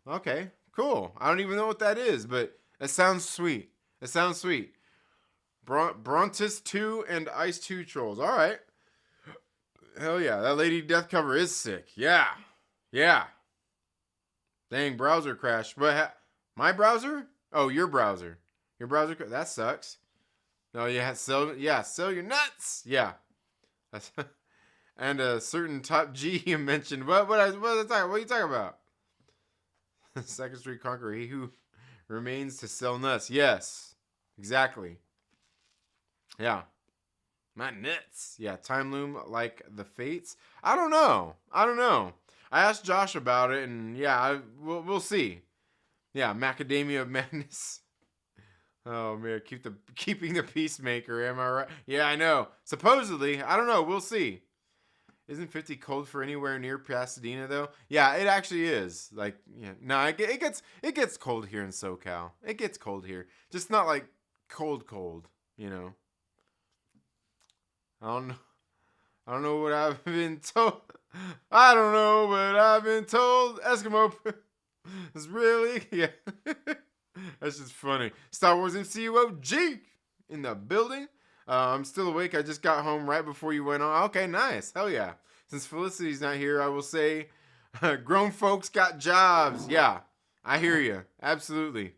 Okay, cool. I don't even know what that is, but it sounds sweet. Brontis 2 and Ice 2 Trolls. All right. Hell yeah, that Lady Death cover is sick. Yeah. Dang, browser crashed. But my browser? Oh, your browser. Your browser? That sucks. No, sell your nuts. Yeah. And a certain top G you mentioned. What are you talking about? Second Street Conqueror, he who remains to sell nuts. Yes, exactly. Yeah. My nuts. Yeah, Time Loom like the Fates. I don't know. I asked Josh about it, and yeah, we'll see. Yeah, Macadamia of Madness. Oh man, keeping the Peacemaker. Am I right? Yeah, I know. Supposedly, I don't know. We'll see. Isn't 50 cold for anywhere near Pasadena though? Yeah, it actually is. Like, yeah, no, it gets cold here in SoCal. It gets cold here, just not like cold. You know. I don't know. I don't know what I've been told. I don't know, but I've been told Eskimo is really, yeah. That's just funny. Star Wars MCU-OG in the building. I'm still awake. I just got home right before you went on. Okay, nice. Hell yeah. Since Felicity's not here, I will say grown folks got jobs. Yeah, I hear you. Absolutely.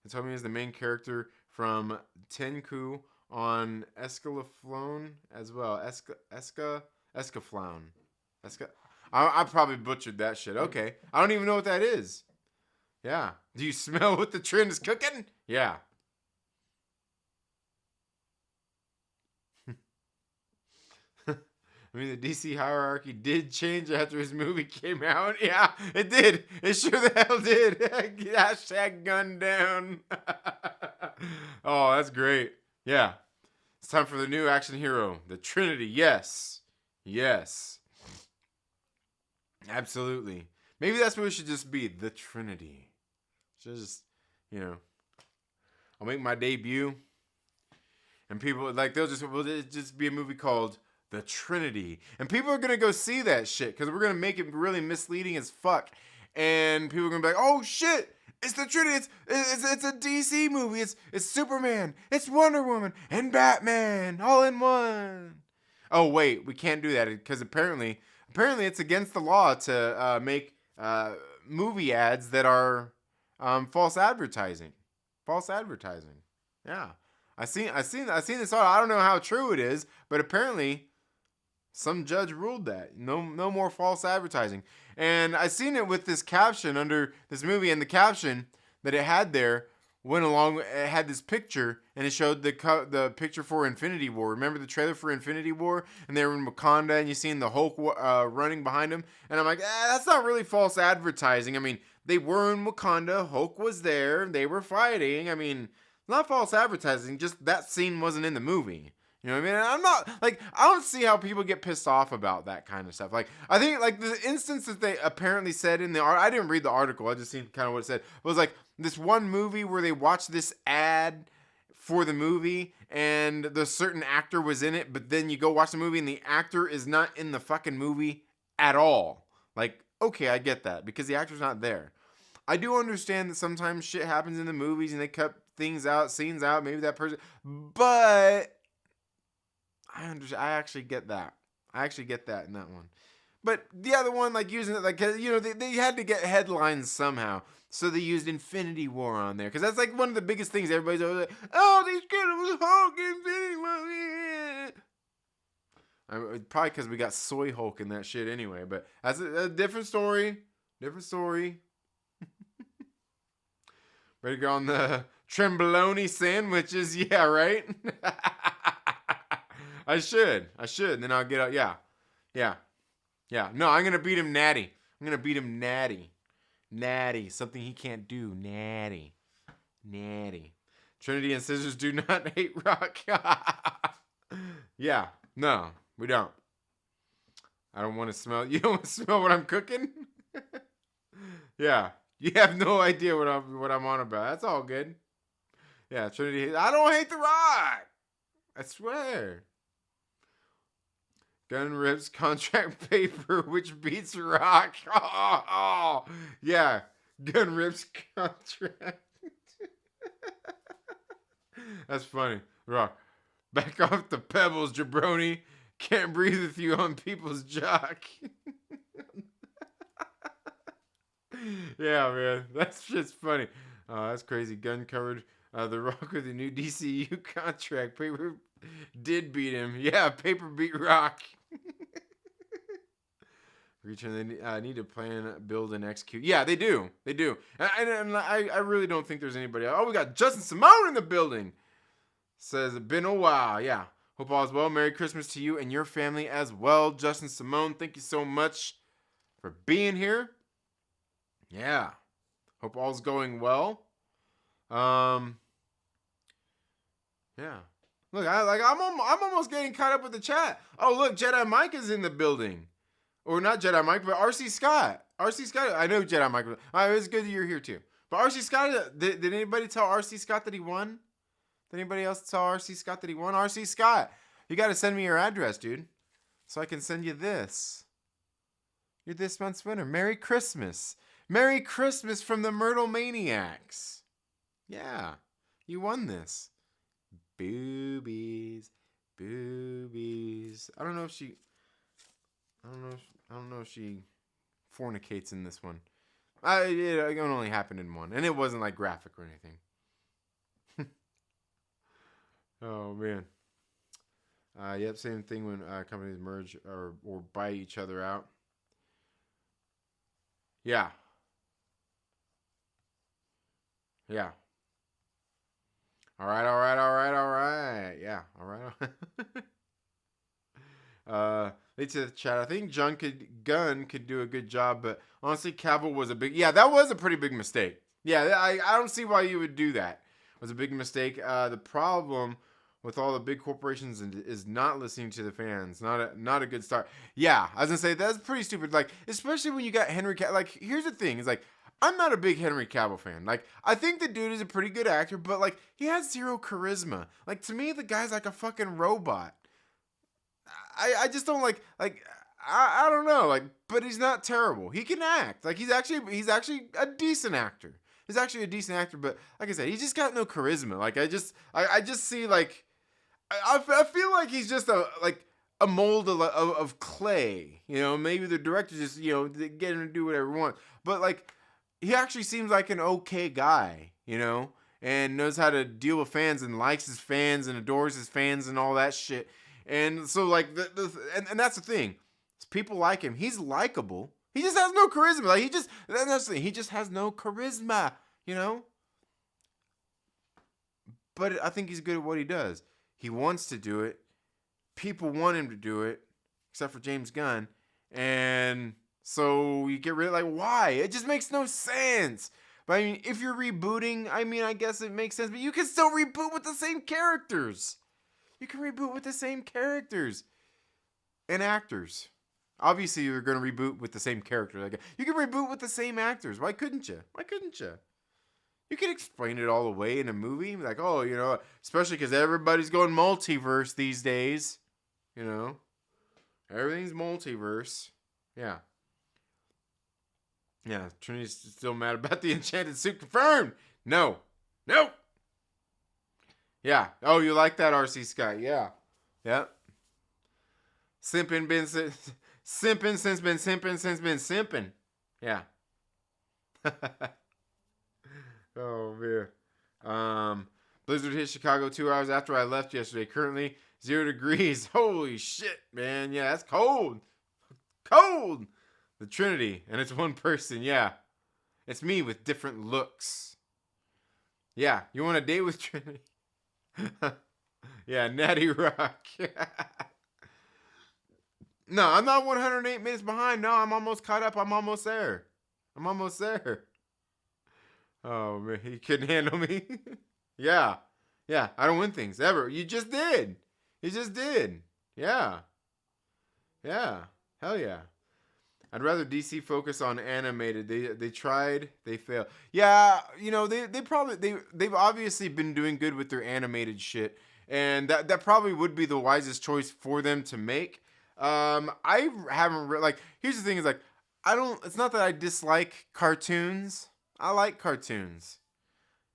And Tommy is the main character from Tenku on Escalaflone as well. Escaflown. I probably butchered that shit. Okay. I don't even know what that is. Yeah. Do you smell what the trend is cooking? Yeah. I mean, the DC hierarchy did change after his movie came out. Yeah, it did. It sure the hell did. Hashtag gun down. Oh, that's great. Yeah. It's time for the new action hero, the Trinity. Yes. Yes. Absolutely. Maybe that's what it should just be, the Trinity. Just, you know, I'll make my debut. And people, like, will just be a movie called The Trinity. And people are going to go see that shit because we're going to make it really misleading as fuck. And people are going to be like, oh shit, it's The Trinity. It's a DC movie. It's Superman. It's Wonder Woman. And Batman. All in one. Oh, wait, we can't do that because apparently it's against the law to make movie ads that are false advertising. False advertising. Yeah. I seen this. I don't know how true it is, but apparently some judge ruled that no more false advertising. And I seen it with this caption under this movie, and the caption that it had there went along. It had this picture, and it showed the picture for Infinity War. Remember the trailer for Infinity War, and they were in Wakanda, and you seen the Hulk running behind him, and I'm like, that's not really false advertising. I mean, they were in Wakanda, Hulk was there, they were fighting. I mean, not false advertising, just that scene wasn't in the movie. You know what I mean? And I'm not, like, I don't see how people get pissed off about that kind of stuff. Like, I think, like, the instance that they apparently said in the I didn't read the article, I just seen kind of what it said. It was like this one movie where they watched this ad for the movie and the certain actor was in it, but then you go watch the movie and the actor is not in the fucking movie at all. Like, okay, I get that because the actor's not there. I do understand that sometimes shit happens in the movies and they cut things out, scenes out, maybe that person, but I understand. I actually get that. I actually get that in that one. But the other one, like using it, like, you know, they had to get headlines somehow. So they used Infinity War on there. Because that's like one of the biggest things. Everybody's always like, oh, these kids was Hulk Infinity War. Probably because we got Soy Hulk in that shit anyway. But that's a different story. Different story. Ready to go on the Tremboloni sandwiches? Yeah, right? I should. And then I'll get out. Yeah. No, I'm going to beat him natty. Natty. Something he can't do. Natty. Trinity and Scissors do not hate rock. Yeah. No, we don't. I don't want to smell. You don't want to smell what I'm cooking? Yeah. You have no idea what I'm on about. That's all good. Yeah, Trinity. I don't hate the rock. I swear. Gun rips contract paper, which beats rock. Oh, yeah. Gun rips contract. That's funny. Rock. Back off the pebbles, jabroni. Can't breathe with you on people's jock. Yeah, man. That's just funny. That's crazy. Gun covered the Rock with the new DCU contract. Paper did beat him. Yeah, paper beat Rock. Return. They need to plan, build, and execute. Yeah, they do. And I really don't think there's anybody else. Oh, we got Justin Simone in the building. Says, been a while. Yeah. Hope all is well. Merry Christmas to you and your family as well. Justin Simone, thank you so much for being here. Yeah. Hope all's going well. Yeah. Look, I'm almost getting caught up with the chat. Oh, look, Jedi Mike is in the building. Or not Jedi Mike, but RC Scott. RC Scott, I know Jedi Mike. It's good that you're here too. But RC Scott, did anybody tell RC Scott that he won? Did anybody else tell RC Scott that he won? RC Scott, you got to send me your address, dude, so I can send you this. You're this month's winner. Merry Christmas. Merry Christmas from the Myrtle Maniacs. Yeah, you won this. Boobies. Boobies. I don't know if she fornicates in this one. It only happened in one, and it wasn't like graphic or anything. Oh man. Yep, same thing when companies merge or buy each other out. Yeah. Yeah. All right. Yeah. All right. They said the chat. I think Gunn could do a good job, but honestly, Cavill was a big. Yeah, that was a pretty big mistake. Yeah, I don't see why you would do that. It was a big mistake. The problem with all the big corporations is not listening to the fans. Not a good start. Yeah, I was gonna say that's pretty stupid. Like, especially when you got Henry Cavill. Like, here's the thing: is like, I'm not a big Henry Cavill fan. Like, I think the dude is a pretty good actor, but like, he has zero charisma. Like, to me, the guy's like a fucking robot. I just don't like I don't know, like, but he's not terrible. He can act. Like, he's actually a decent actor. He's actually a decent actor, but like I said, he's just got no charisma. Like, I just see like I feel like he's just a mold of clay. You know, maybe the director just, you know, get him to do whatever he wants. But like, he actually seems like an okay guy, you know, and knows how to deal with fans and likes his fans and adores his fans and all that shit. And so like and that's the thing. People like him. He's likable. He just has no charisma. Like, that's the thing. He just has no charisma, you know? But I think he's good at what he does. He wants to do it. People want him to do it, except for James Gunn. And so you get rid of, like, why? It just makes no sense. But I mean, if you're rebooting, I mean, I guess it makes sense. But you can still reboot with the same characters. You can reboot with the same characters and actors. Obviously, you're going to reboot with the same characters. Like, you can reboot with the same actors. Why couldn't you? You can explain it all away in a movie. Like, oh, you know, especially because everybody's going multiverse these days. You know, everything's multiverse. Yeah. Yeah, Trinity's still mad about the enchanted suit. Confirmed. No. Yeah. Oh, you like that, RC Scott? Yeah. Yep. Simping since been simping. Yeah. Oh man. Blizzard hit Chicago 2 hours after I left yesterday. Currently 0 degrees. Holy shit, man. Yeah, that's cold. Cold. The Trinity, and it's one person. Yeah. It's me with different looks. Yeah, you want a date with Trinity? Yeah, Natty Rock. No, I'm not 108 minutes behind. No, I'm almost caught up. I'm almost there. Oh, man, he couldn't handle me. Yeah, I don't win things ever. You just did. Yeah. Hell yeah. I'd rather DC focus on animated. They tried, they failed. Yeah, you know, they've obviously been doing good with their animated shit, and that probably would be the wisest choice for them to make. I haven't like. Here's the thing: is like, it's not that I dislike cartoons. I like cartoons,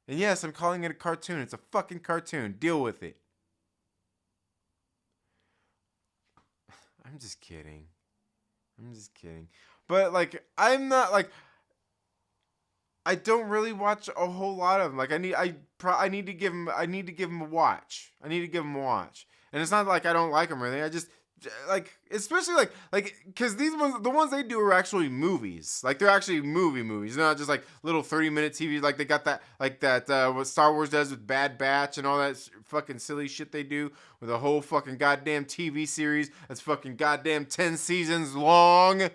and yes, I'm calling it a cartoon. It's a fucking cartoon. Deal with it. I'm just kidding. But like, I'm not like. I don't really watch a whole lot of them. Like, I need to give them a watch. And it's not like I don't like them or anything. I just like, especially like because the ones they do are actually movies. Like, they're actually movies. They're not just like little 30-minute TV. Like, they got that what Star Wars does with Bad Batch and all that fucking silly shit they do with a whole fucking goddamn TV series that's fucking goddamn 10 seasons long.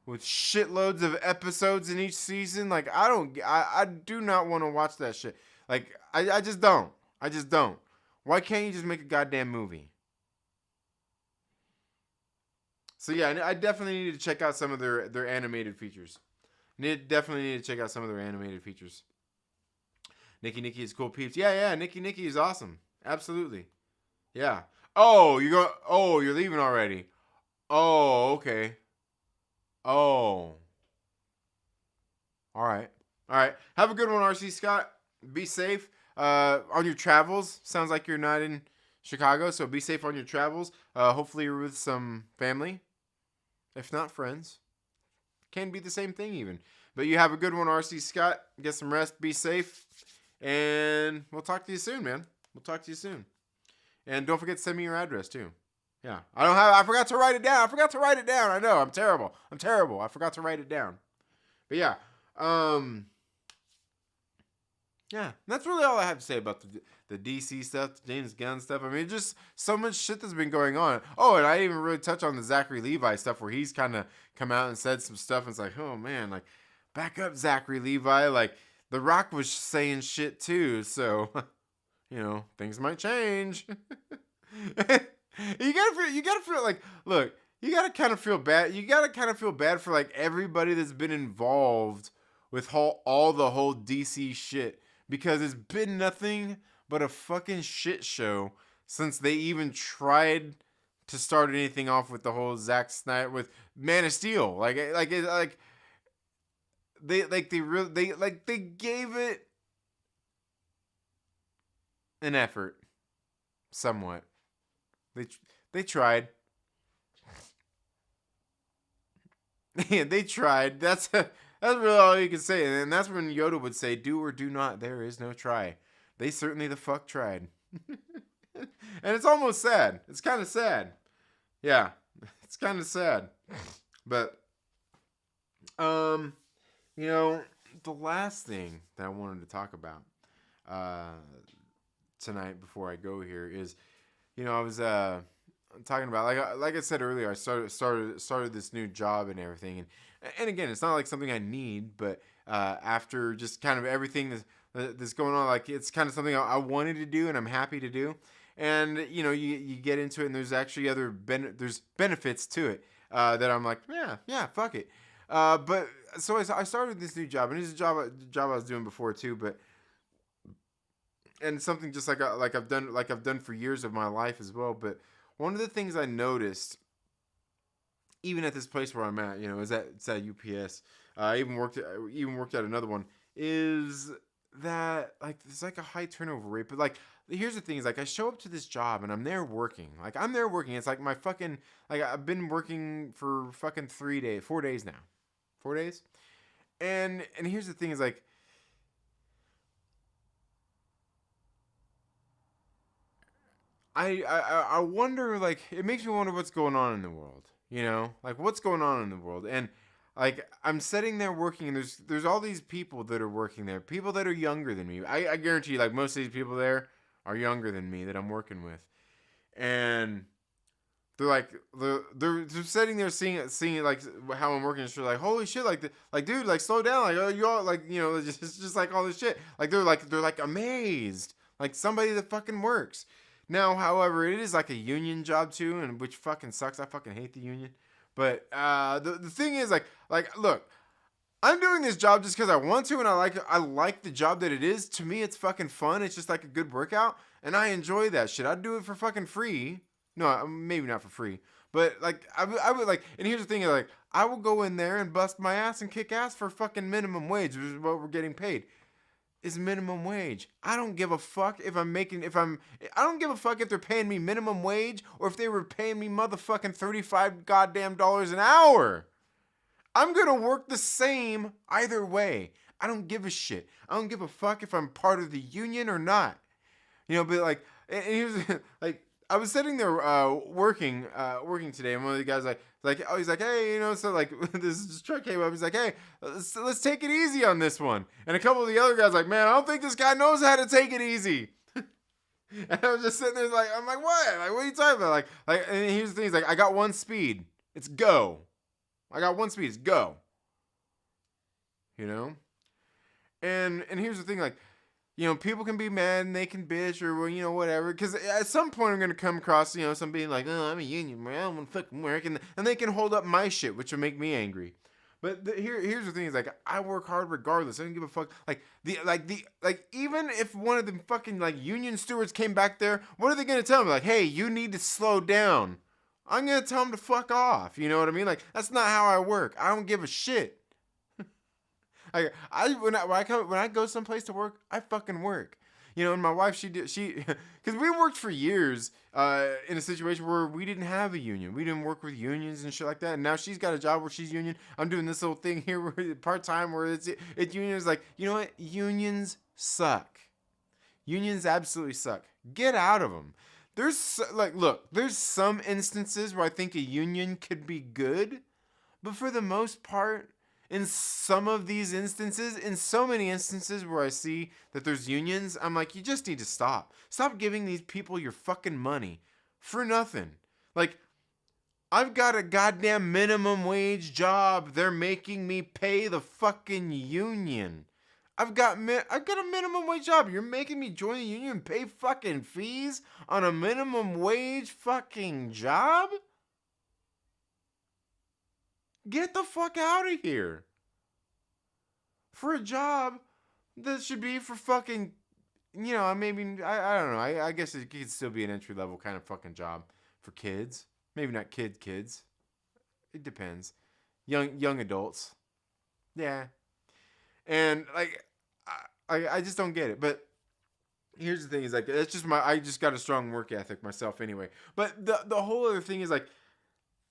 With shitloads of episodes in each season. Like, I do not want to watch that shit. Like, I just don't. I just don't. Why can't you just make a goddamn movie? So yeah, I definitely need to check out some of their animated features. Definitely need to check out some of their animated features. Nikki is cool peeps. Yeah, Nikki is awesome. Absolutely. Yeah. Oh, you're leaving already. Oh, okay. Oh. All right. All right. Have a good one, RC Scott. Be safe on your travels. Sounds like you're not in Chicago, so be safe on your travels. Hopefully you're with some family, if not friends. Can be the same thing even. But you have a good one, RC Scott. Get some rest. Be safe. And we'll talk to you soon, man. We'll talk to you soon. And don't forget to send me your address, too. Yeah. I forgot to write it down. I know. I'm terrible. I forgot to write it down. But yeah. Yeah. That's really all I have to say about the DC stuff, the James Gunn stuff. I mean, just so much shit that's been going on. Oh, and I didn't even really touch on the Zachary Levi stuff where he's kind of come out and said some stuff. And it's like, oh, man, like, back up, Zachary Levi. Like, The Rock was saying shit, too. So, things might change. You gotta feel like, look, you gotta kind of feel bad. You gotta kind of feel bad for like everybody that's been involved with all the whole DC shit, because it's been nothing but a fucking shit show since they even tried to start anything off with the whole Zack Snyder with Man of Steel. They gave it an effort, somewhat. They tried. They tried. That's really all you can say. And that's when Yoda would say, "Do or do not. There is no try." They certainly the fuck tried. And it's almost sad. It's kind of sad. Yeah, it's kind of sad. But the last thing that I wanted to talk about tonight before I go here is, I was talking about, like I said earlier, I started this new job and everything, and again, it's not like something I need, but after just kind of everything that's going on, like it's kind of something I wanted to do and I'm happy to do, and you get into it and there's actually there's benefits to it that I'm like, yeah, fuck it. But so I started this new job, and it's a job I was doing before too, but. And something just like I've done for years of my life as well. But one of the things I noticed, even at this place where I'm at, it's at UPS. I even worked at another one. Is that like there's like a high turnover rate? But like here's the thing: is like I show up to this job and I'm there working. Like I'm there working. It's like my fucking I've been working for fucking 4 days now, 4 days. And here's the thing: is like. I wonder, like, it makes me wonder what's going on in the world, like what's going on in the world. And like, I'm sitting there working and there's all these people that are working there, people that are younger than me. I guarantee you, like, most of these people there are younger than me that I'm working with. And they're like, they're sitting there seeing like how I'm working and shit, like, holy shit, like, dude, like, slow down. Like, oh, you all, like, just like all this shit. Like, they're like amazed. Like somebody that fucking works. Now, however, it is like a union job too, and which fucking sucks. I fucking hate the union. But the thing is, like, look, I'm doing this job just because I want to, and I like the job that it is. To me, it's fucking fun. It's just like a good workout, and I enjoy that shit. I'd do it for fucking free. No, maybe not for free, but like I would like. And here's the thing: like, I will go in there and bust my ass and kick ass for fucking minimum wage, which is what we're getting paid. Is minimum wage. I don't give a fuck I don't give a fuck if they're paying me minimum wage or if they were paying me motherfucking $35 goddamn dollars an hour. I'm gonna work the same either way. I don't give a shit. I don't give a fuck if I'm part of the union or not. But like, and he was like, I was sitting there working today, and one of the guys he's like, hey, so like this truck came up. He's like, hey, let's take it easy on this one. And a couple of the other guys like, man, I don't think this guy knows how to take it easy. And I was just sitting there like, I'm like, what? Like, what are you talking about? Like, and here's the thing: he's like, I got one speed. It's go. I got one speed. It's go. And here's the thing: like, People can be mad and they can bitch or, whatever. Because at some point I'm going to come across, some being like, oh, I'm a union, man. I don't want to fucking work. And they can hold up my shit, which will make me angry. But here's the thing: is like I work hard regardless. I don't give a fuck. Even if one of the fucking union stewards came back there, what are they gonna tell me? Like, hey, you need to slow down. I'm gonna tell them to fuck off. You know what I mean? Like, that's not how I work. I don't give a shit. When I go someplace to work, I fucking work. And my wife, because we worked for years in a situation where we didn't have a union. We didn't work with unions and shit like that. And now she's got a job where she's union. I'm doing this little thing here where part-time where it's union is like, you know what? Unions suck. Unions absolutely suck. Get out of them. There's some instances where I think a union could be good, but for the most part, in some of these instances, in so many instances where I see that there's unions, I'm like, you just need to stop. Stop giving these people your fucking money for nothing. Like, I've got a goddamn minimum wage job. They're making me pay the fucking union. I've got a minimum wage job. You're making me join the union and pay fucking fees on a minimum wage fucking job? Get the fuck out of here. For a job that should be for fucking, maybe, I don't know. I guess it could still be an entry level kind of fucking job for kids. Maybe not kids. It depends. Young adults. Yeah. And I just don't get it. But here's the thing: is like it's just I just got a strong work ethic myself anyway. But the whole other thing is like,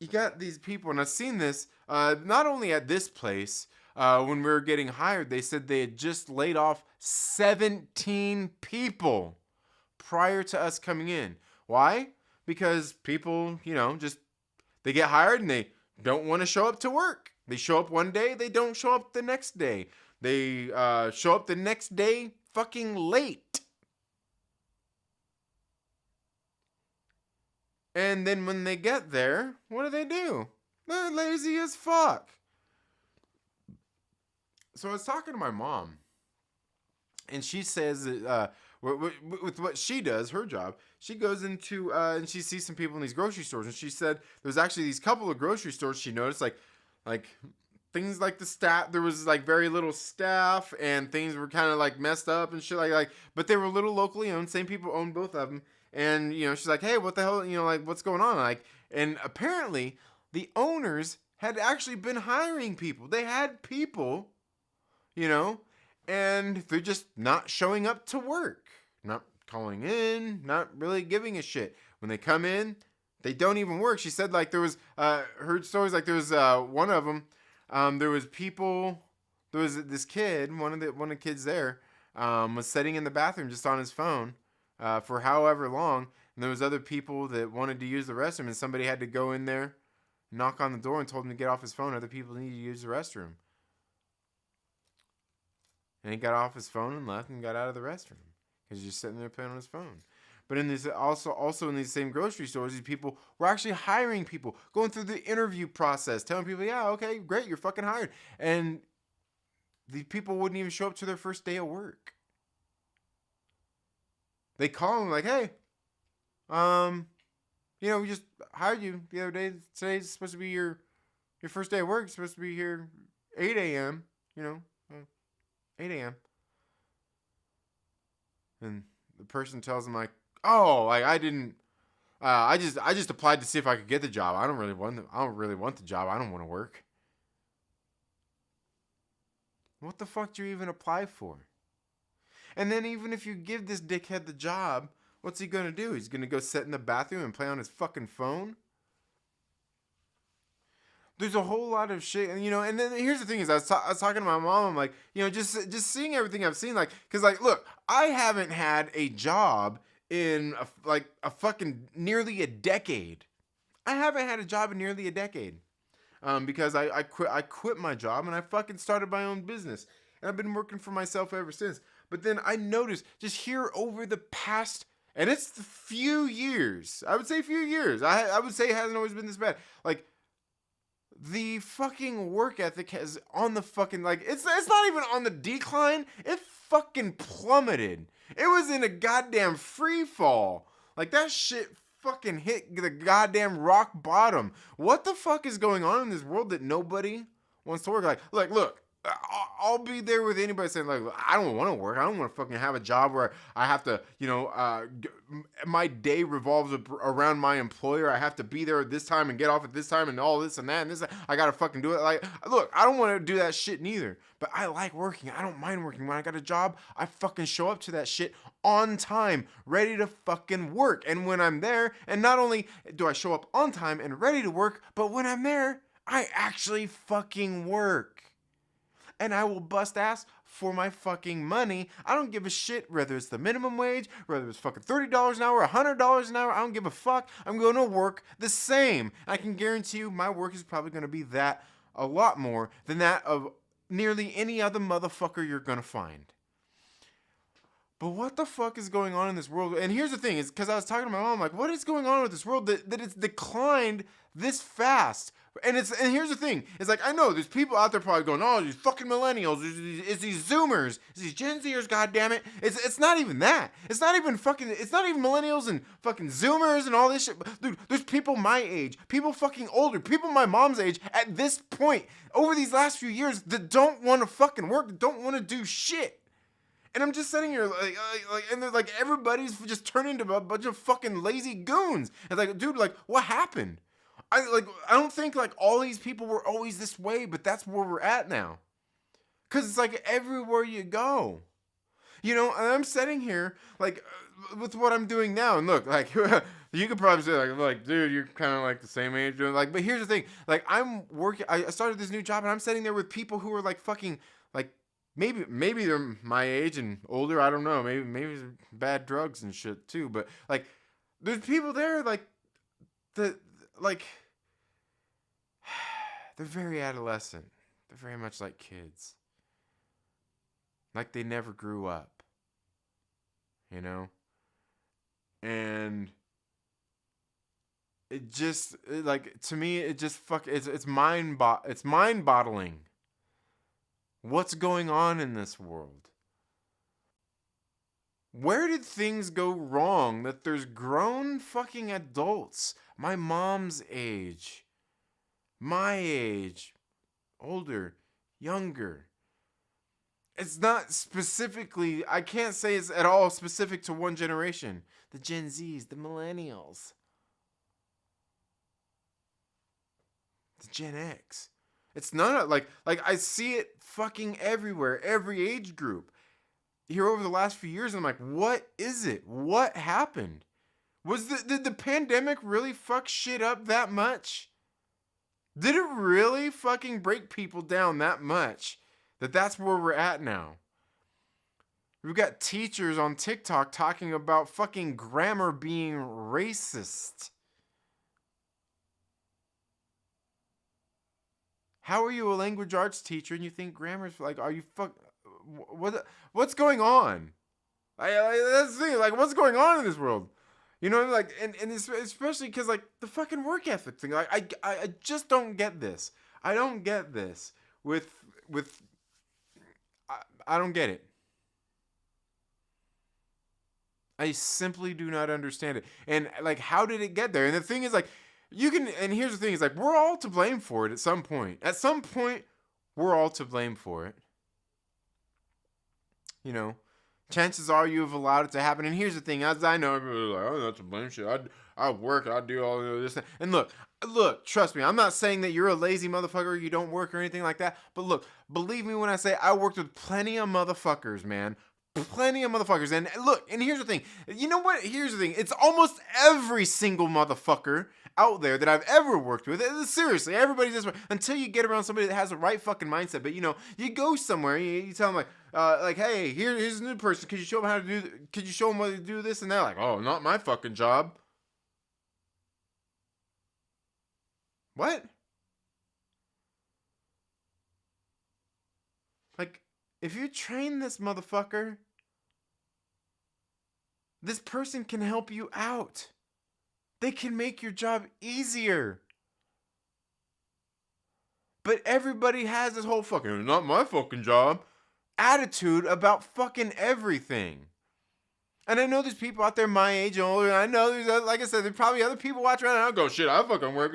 you got these people, and I've seen this not only at this place. When we were getting hired, they said they had just laid off 17 people prior to us coming in. Why? Because people, they get hired and they don't want to show up to work. They show up one day, they don't show up the next day. They show up the next day fucking late. And then when they get there, what do? They're lazy as fuck. So I was talking to my mom, and she says that with what she does, her job, she goes into and she sees some people in these grocery stores, and she said there's actually these couple of grocery stores she noticed like things like the staff, there was like very little staff, and things were kind of like messed up and shit like, but they were a little locally owned. Same people owned both of them, and she's like, hey, what the hell, like what's going on? Like, and apparently the owners had actually been hiring people. They had people. And they're just not showing up to work, not calling in, not really giving a shit. When they come in, they don't even work. She said like there was, heard stories like there was one of them, there was this kid, one of the kids there, was sitting in the bathroom just on his phone for however long, and there was other people that wanted to use the restroom, and somebody had to go in there, knock on the door, and told him to get off his phone. Other people needed to use the restroom. And he got off his phone and left and got out of the restroom because he's just sitting there playing on his phone. But in this also in these same grocery stores, these people were actually hiring people, going through the interview process, telling people, yeah, okay, great, you're fucking hired. And these people wouldn't even show up to their first day of work. They call them like, hey, we just hired you the other day. Today's supposed to be your first day of work. You're supposed to be here 8 a.m., 8 a.m. And the person tells them like, oh, like I didn't, I just applied to see if I could get the job. I don't really want the job. I don't want to work. What the fuck do you even apply for? And then even if you give this dickhead the job, what's he gonna do? He's gonna go sit in the bathroom and play on his fucking phone? There's a whole lot of shit, and and then here's the thing is I was talking to my mom. I'm like, just seeing everything I've seen, like, cause like, look, I haven't had a job in a fucking nearly a decade. I haven't had a job in nearly a decade, because I quit my job and I fucking started my own business, and I've been working for myself ever since. But then I noticed just here over the past, and it's the few years, I would say few years. I would say it hasn't always been this bad. Like, the fucking work ethic has on the fucking, like, it's not even on the decline. It fucking plummeted. It was in a goddamn free fall. Like, that shit fucking hit the goddamn rock bottom. What the fuck is going on in this world that nobody wants to work? Like, look, I'll be there with anybody saying, like, I don't want to work. I don't want to fucking have a job where I have to, my day revolves around my employer. I have to be there at this time and get off at this time and all this and that and this. I got to fucking do it. Like, look, I don't want to do that shit neither. But I like working. I don't mind working. When I got a job, I fucking show up to that shit on time, ready to fucking work. And when I'm there, and not only do I show up on time and ready to work, but when I'm there, I actually fucking work. And I will bust ass for my fucking money. I don't give a shit whether it's the minimum wage, whether it's fucking $30 an hour, $100 an hour. I don't give a fuck. I'm going to work the same. I can guarantee you my work is probably going to be that a lot more than that of nearly any other motherfucker you're going to find. But what the fuck is going on in this world? And here's the thing, is because I was talking to my mom, like, what is going on with this world that it's declined this fast? And here's the thing, it's like, I know there's people out there probably going, oh, these fucking millennials, it's these Zoomers, it's these Gen Zers, goddammit. It's not even that. It's not even millennials and fucking Zoomers and all this shit. Dude, there's people my age, people fucking older, people my mom's age at this point, over these last few years, that don't want to fucking work, that don't want to do shit. And I'm just sitting here and they're like, everybody's just turned into a bunch of fucking lazy goons. It's like, dude, like, what happened? I don't think like all these people were always this way, but that's where we're at now. Cause it's like everywhere you go, and I'm sitting here like with what I'm doing now, and look, like you could probably say like, dude, you're kind of like the same age, but here's the thing, like I'm working, I started this new job, and I'm sitting there with people who are like fucking like. Maybe they're my age and older. I don't know. Maybe bad drugs and shit too. But like, there's people there like they're very adolescent. They're very much like kids. Like they never grew up. And it just to me it just it's mind-boggling. What's going on in this world? Where did things go wrong that there's grown fucking adults, my mom's age, my age, older, younger? It's not specifically, I can't say it's at all specific to one generation. The Gen Zs, the millennials, the Gen X. It's not like I see it fucking everywhere, every age group. Here over the last few years, I'm like, what is it? What happened? Did the pandemic really fuck shit up that much? Did it really fucking break people down that much? That's where we're at now. We've got teachers on TikTok talking about fucking grammar being racist. How are you a language arts teacher and you think grammar's like, are you what's going on? That's the thing, like, what's going on in this world? And especially because like the fucking work ethic thing, like I just don't get this. I don't get this with I don't get it. I simply do not understand it. And like, how did it get there? And the thing is, like, and here's the thing, is like, we're all to blame for it at some point. At some point, we're all to blame for it. Chances are you have allowed it to happen. And here's the thing, as I know, everybody's like, oh, that's a blame shit. I work, I do all this. And look, trust me, I'm not saying that you're a lazy motherfucker, you don't work or anything like that. But look, believe me when I say I worked with plenty of motherfuckers, man. Plenty of motherfuckers. And look, and here's the thing. You know what? Here's the thing. It's almost every single motherfucker out there that I've ever worked with. Seriously, everybody's this way. Until you get around somebody that has the right fucking mindset. But you go somewhere, you tell them like, hey, here's a new person. Could you show them could you show them how to do this? And they're like, oh, not my fucking job. What? Like, if you train this motherfucker, this person can help you out. They can make your job easier. But everybody has this whole fucking, not my fucking job attitude about fucking everything. And I know there's people out there my age and older, and I know there's, like I said, there's probably other people watching around and I'll go, shit, I fucking work.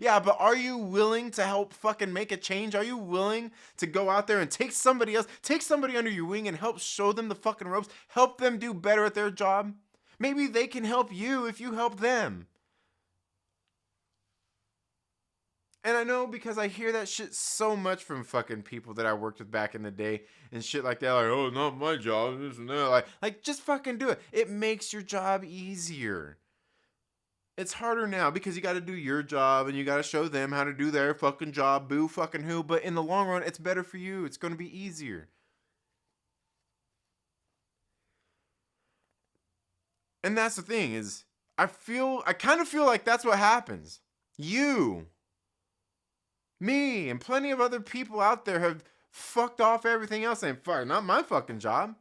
Yeah, but are you willing to help fucking make a change? Are you willing to go out there and take somebody under your wing and help show them the fucking ropes? Help them do better at their job? Maybe they can help you if you help them. And I know because I hear that shit so much from fucking people that I worked with back in the day and shit like that. Like, oh, not my job. This and that. Like, just fucking do it. It makes your job easier. It's harder now because you got to do your job and you got to show them how to do their fucking job. Boo fucking who. But in the long run, it's better for you. It's going to be easier. And that's the thing is, I kind of feel like that's what happens. Me and plenty of other people out there have fucked off everything else saying, fuck, not my fucking job.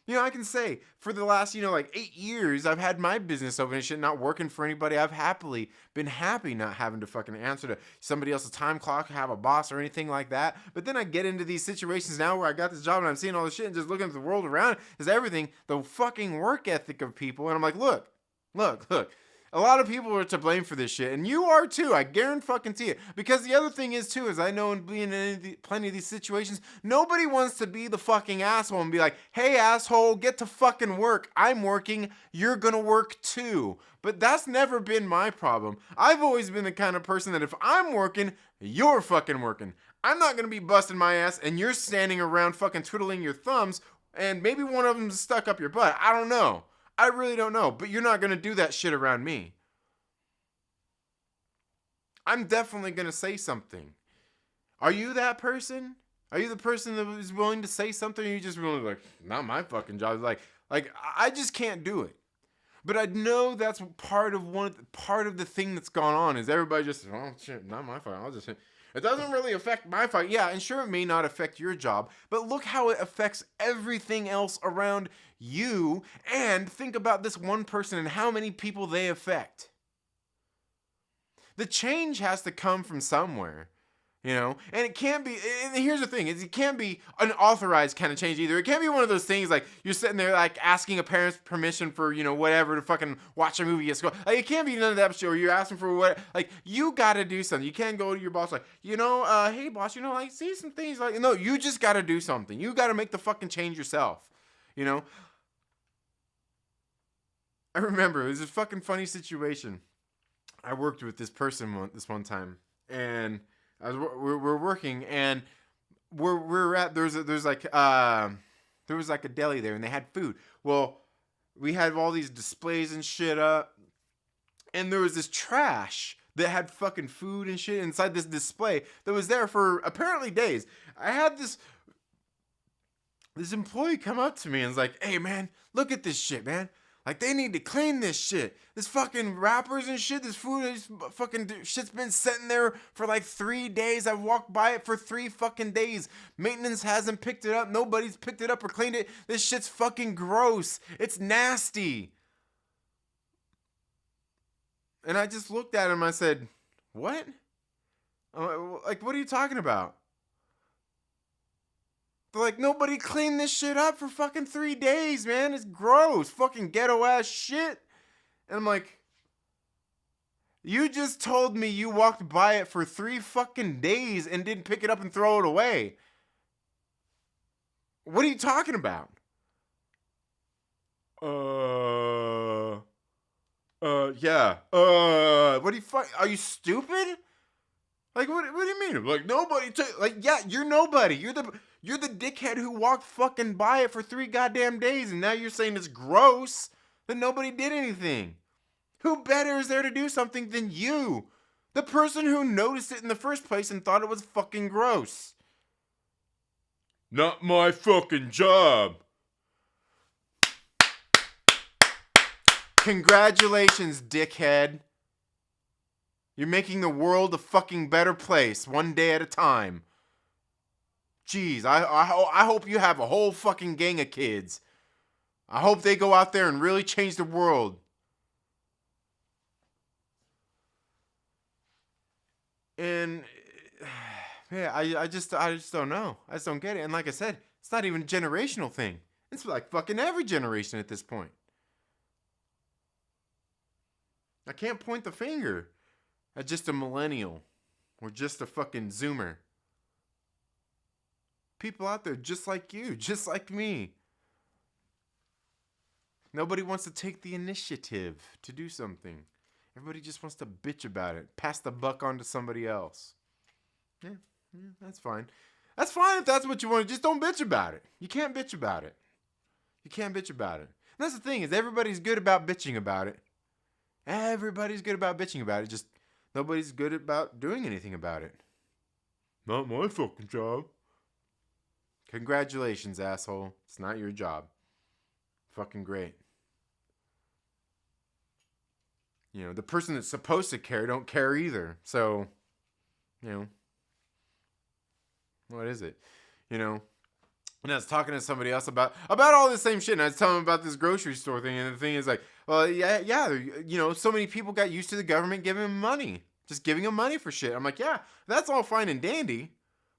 You know, I can say for the last, like 8 years, I've had my business open and shit, not working for anybody. I've been happy not having to fucking answer to somebody else's time clock, have a boss or anything like that. But then I get into these situations now where I got this job and I'm seeing all this shit and just looking at the world around is everything, the fucking work ethic of people. And I'm like, look. A lot of people are to blame for this shit, and you are too. I guarantee it. Because the other thing is too, is I know in being in plenty of these situations, nobody wants to be the fucking asshole and be like, hey asshole, get to fucking work. I'm working, you're gonna work too. But that's never been my problem. I've always been the kind of person that if I'm working, you're fucking working. I'm not gonna be busting my ass and you're standing around fucking twiddling your thumbs and maybe one of them's stuck up your butt. I don't know. I really don't know, but you're not going to do that shit around me. I'm definitely going to say something. Are you that person? Are you the person that is willing to say something? Or are you just really like, not my fucking job? Like I just can't do it. But I know that's part of the thing that's gone on is everybody just, oh shit, not my fault. It doesn't really affect my fight. Yeah, and sure, it may not affect your job, but look how it affects everything else around you. And think about this one person and how many people they affect. The change has to come from somewhere, and it can't be, and here's the thing, is it can't be unauthorized kind of change either. It can't be one of those things like you're sitting there like asking a parent's permission for, whatever to fucking watch a movie at school. Like it can't be none of that shit, or you're asking for what, like you gotta do something. You can't go to your boss like, hey boss, like see some things like, no, you just gotta do something. You gotta make the fucking change yourself, I remember, it was a fucking funny situation. I worked with this person this one time, and we're working, and we're at there was like a deli there, and they had food. Well, we had all these displays and shit up, and there was this trash that had fucking food and shit inside this display that was there for apparently days. I had this employee come up to me and was like, "Hey man, look at this shit, man. Like, they need to clean this shit. This fucking wrappers and shit, this food, this fucking shit's been sitting there for like 3 days. I've walked by it for 3 fucking days. Maintenance hasn't picked it up. Nobody's picked it up or cleaned it. This shit's fucking gross. It's nasty." And I just looked at him. I said, "What? Like, what are you talking about?" They're like, "Nobody cleaned this shit up for fucking 3 days, man. It's gross. Fucking ghetto ass shit." And I'm like, you just told me you walked by it for 3 fucking days and didn't pick it up and throw it away. What are you talking about? Yeah. What do you are you stupid? Like, what do you mean? Like, nobody yeah, you're nobody. You're the dickhead who walked fucking by it for 3 goddamn days, and now you're saying it's gross, that nobody did anything. Who better is there to do something than you? The person who noticed it in the first place and thought it was fucking gross. Not my fucking job. Congratulations, dickhead. You're making the world a fucking better place, one day at a time. Jeez, I hope you have a whole fucking gang of kids. I hope they go out there and really change the world. And Yeah, I just don't know. I just don't get it. And like I said, it's not even a generational thing. It's like fucking every generation at this point. I can't point the finger at just a millennial or just a fucking Zoomer. People out there just like you, just like me. Nobody wants to take the initiative to do something. Everybody just wants to bitch about it. Pass the buck on to somebody else. Yeah, that's fine. That's fine if that's what you want. Just don't bitch about it. You can't bitch about it. You can't bitch about it. And that's the thing, is everybody's good about bitching about it. Everybody's good about bitching about it. Just nobody's good about doing anything about it. Not my fucking job. Congratulations, asshole. It's not your job. Fucking great. You know, the person that's supposed to care don't care either. So, you know, what is it? You know, and I was talking to somebody else about all the same shit, and I was telling them about this grocery store thing, and the thing is like, well, yeah, you know, so many people got used to the government giving them money, just giving them money for shit. I'm like, yeah, that's all fine and dandy,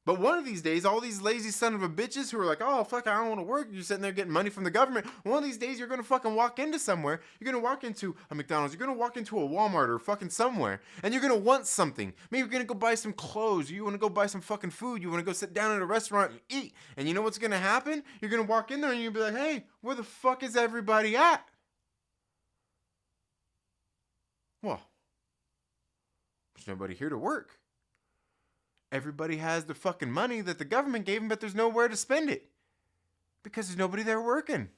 but one of these days, all these lazy son of a bitches who are like, oh, fuck, I don't want to work, you're sitting there getting money from the government, one of these days, you're going to fucking walk into somewhere, you're going to walk into a McDonald's, you're going to walk into a Walmart or fucking somewhere, and you're going to want something. Maybe you're going to go buy some clothes, you want to go buy some fucking food, you want to go sit down at a restaurant and eat, and you know what's going to happen? You're going to walk in there and you'll be like, hey, where the fuck is everybody at? Well, there's nobody here to work. Everybody has the fucking money that the government gave them, but there's nowhere to spend it. Because there's nobody there working.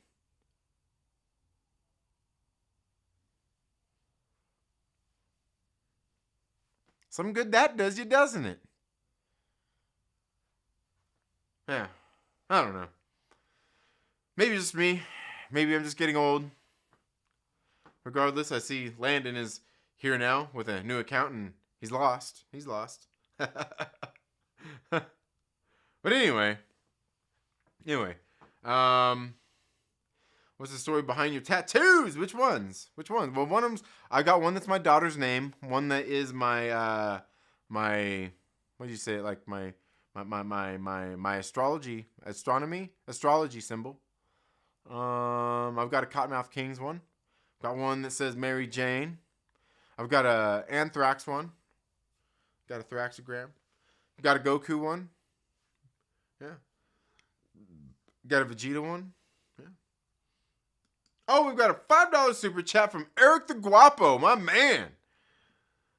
Some good that does you, doesn't it? Yeah. I don't know. Maybe just me. Maybe I'm just getting old. Regardless, I see Landon is here now with a new account and he's lost. He's lost. But anyway, what's the story behind your tattoos? Which ones? Well, one of them's, I got one that's my daughter's name. One that is my what do you say it, like my astrology symbol. I've got a Cottonmouth Kings one. Got one that says Mary Jane. I've got a Anthrax one. Got a Thraxogram. Got a Goku one. Yeah. Got a Vegeta one. Yeah. Oh, we've got a $5 super chat from Eric the Guapo, my man.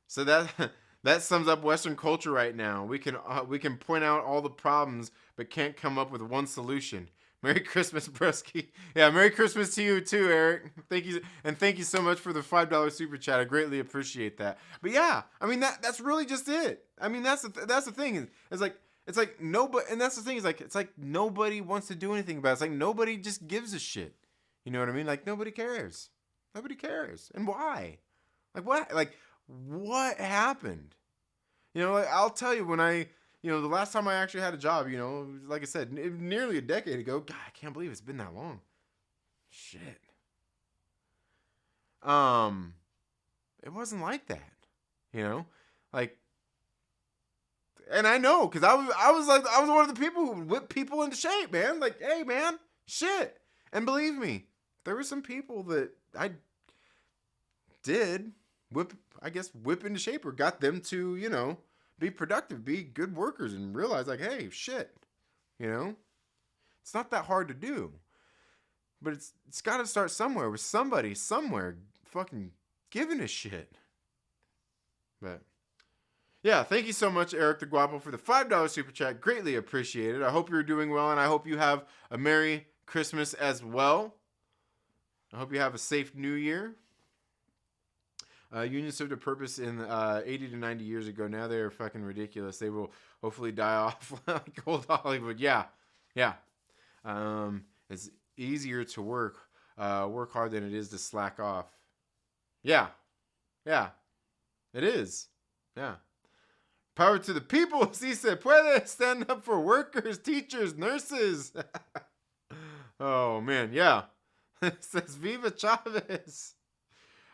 So that sums up Western culture right now. We can point out all the problems, but can't come up with one solution. Merry Christmas, Brusky. Yeah, Merry Christmas to you too, Eric. Thank you, and thank you so much for the $5 super chat. I greatly appreciate that. But yeah, I mean that's really just it. I mean that's the thing. It's like nobody, and that's the thing. It's like nobody wants to do anything about it. It's like nobody just gives a shit. You know what I mean? Like nobody cares. Nobody cares. And why? Like what? Like what happened? You know, like, I'll tell you when the last time I actually had a job, like I said, nearly a decade ago. God, I can't believe it's been that long. Shit. It wasn't like that, like, and I know, cause I was one of the people who would whip people into shape, man. Like, hey, man, shit. And believe me, there were some people that I did whip into shape or got them to, be productive, be good workers, and realize like, hey, shit, it's not that hard to do, but it's got to start somewhere with somebody somewhere fucking giving a shit. But yeah, thank you so much, Eric the Guapo, for the $5 super chat. Greatly appreciated. I hope you're doing well, and I hope you have a Merry Christmas as well. I hope you have a safe New Year. Unions served a purpose in 80 to 90 years ago. Now they're fucking ridiculous. They will hopefully die off like old Hollywood. Yeah. It's easier to work hard than it is to slack off. Yeah. It is. Yeah. Power to the people. Si se puede. Stand up for workers, teachers, nurses. Oh, man. Yeah. It says Viva Chavez.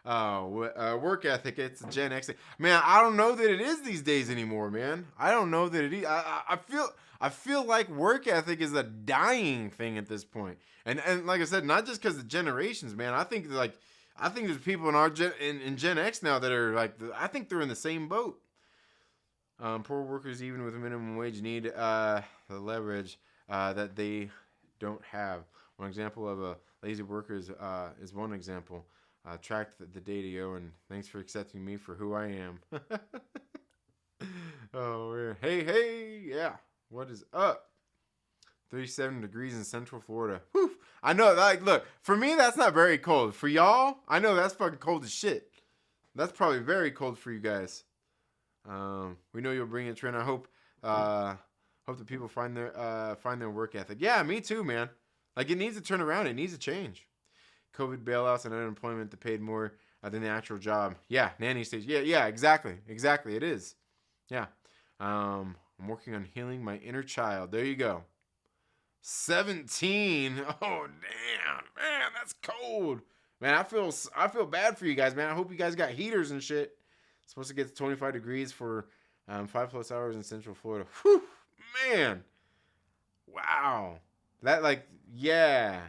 Work ethic. It's a Gen X thing. Man, I don't know that it is these days anymore, man. I don't know that it is. I feel like work ethic is a dying thing at this point. And like I said, not just because of the generations, man. I think there's people in our in Gen X now that are like, I think they're in the same boat. Poor workers, even with a minimum wage, need the leverage that they don't have. One example of a lazy worker is one example. Track the data, yo, and thanks for accepting me for who I am. Oh, hey, yeah. What is up? 37 degrees in Central Florida. Whew. I know, like, look, for me, that's not very cold. For y'all, I know that's fucking cold as shit. That's probably very cold for you guys. We know you'll bring a trend. I hope that people find their work ethic. Yeah, me too, man. Like, it needs to turn around. It needs to change. COVID bailouts and unemployment that paid more than the actual job. Yeah, nanny stage. Yeah, exactly. It is. Yeah. I'm working on healing my inner child. There you go. 17. Oh, damn. Man, that's cold. Man, I feel bad for you guys, man. I hope you guys got heaters and shit. It's supposed to get to 25 degrees for 5+ hours in Central Florida. Whew, man. Wow. That, like, yeah.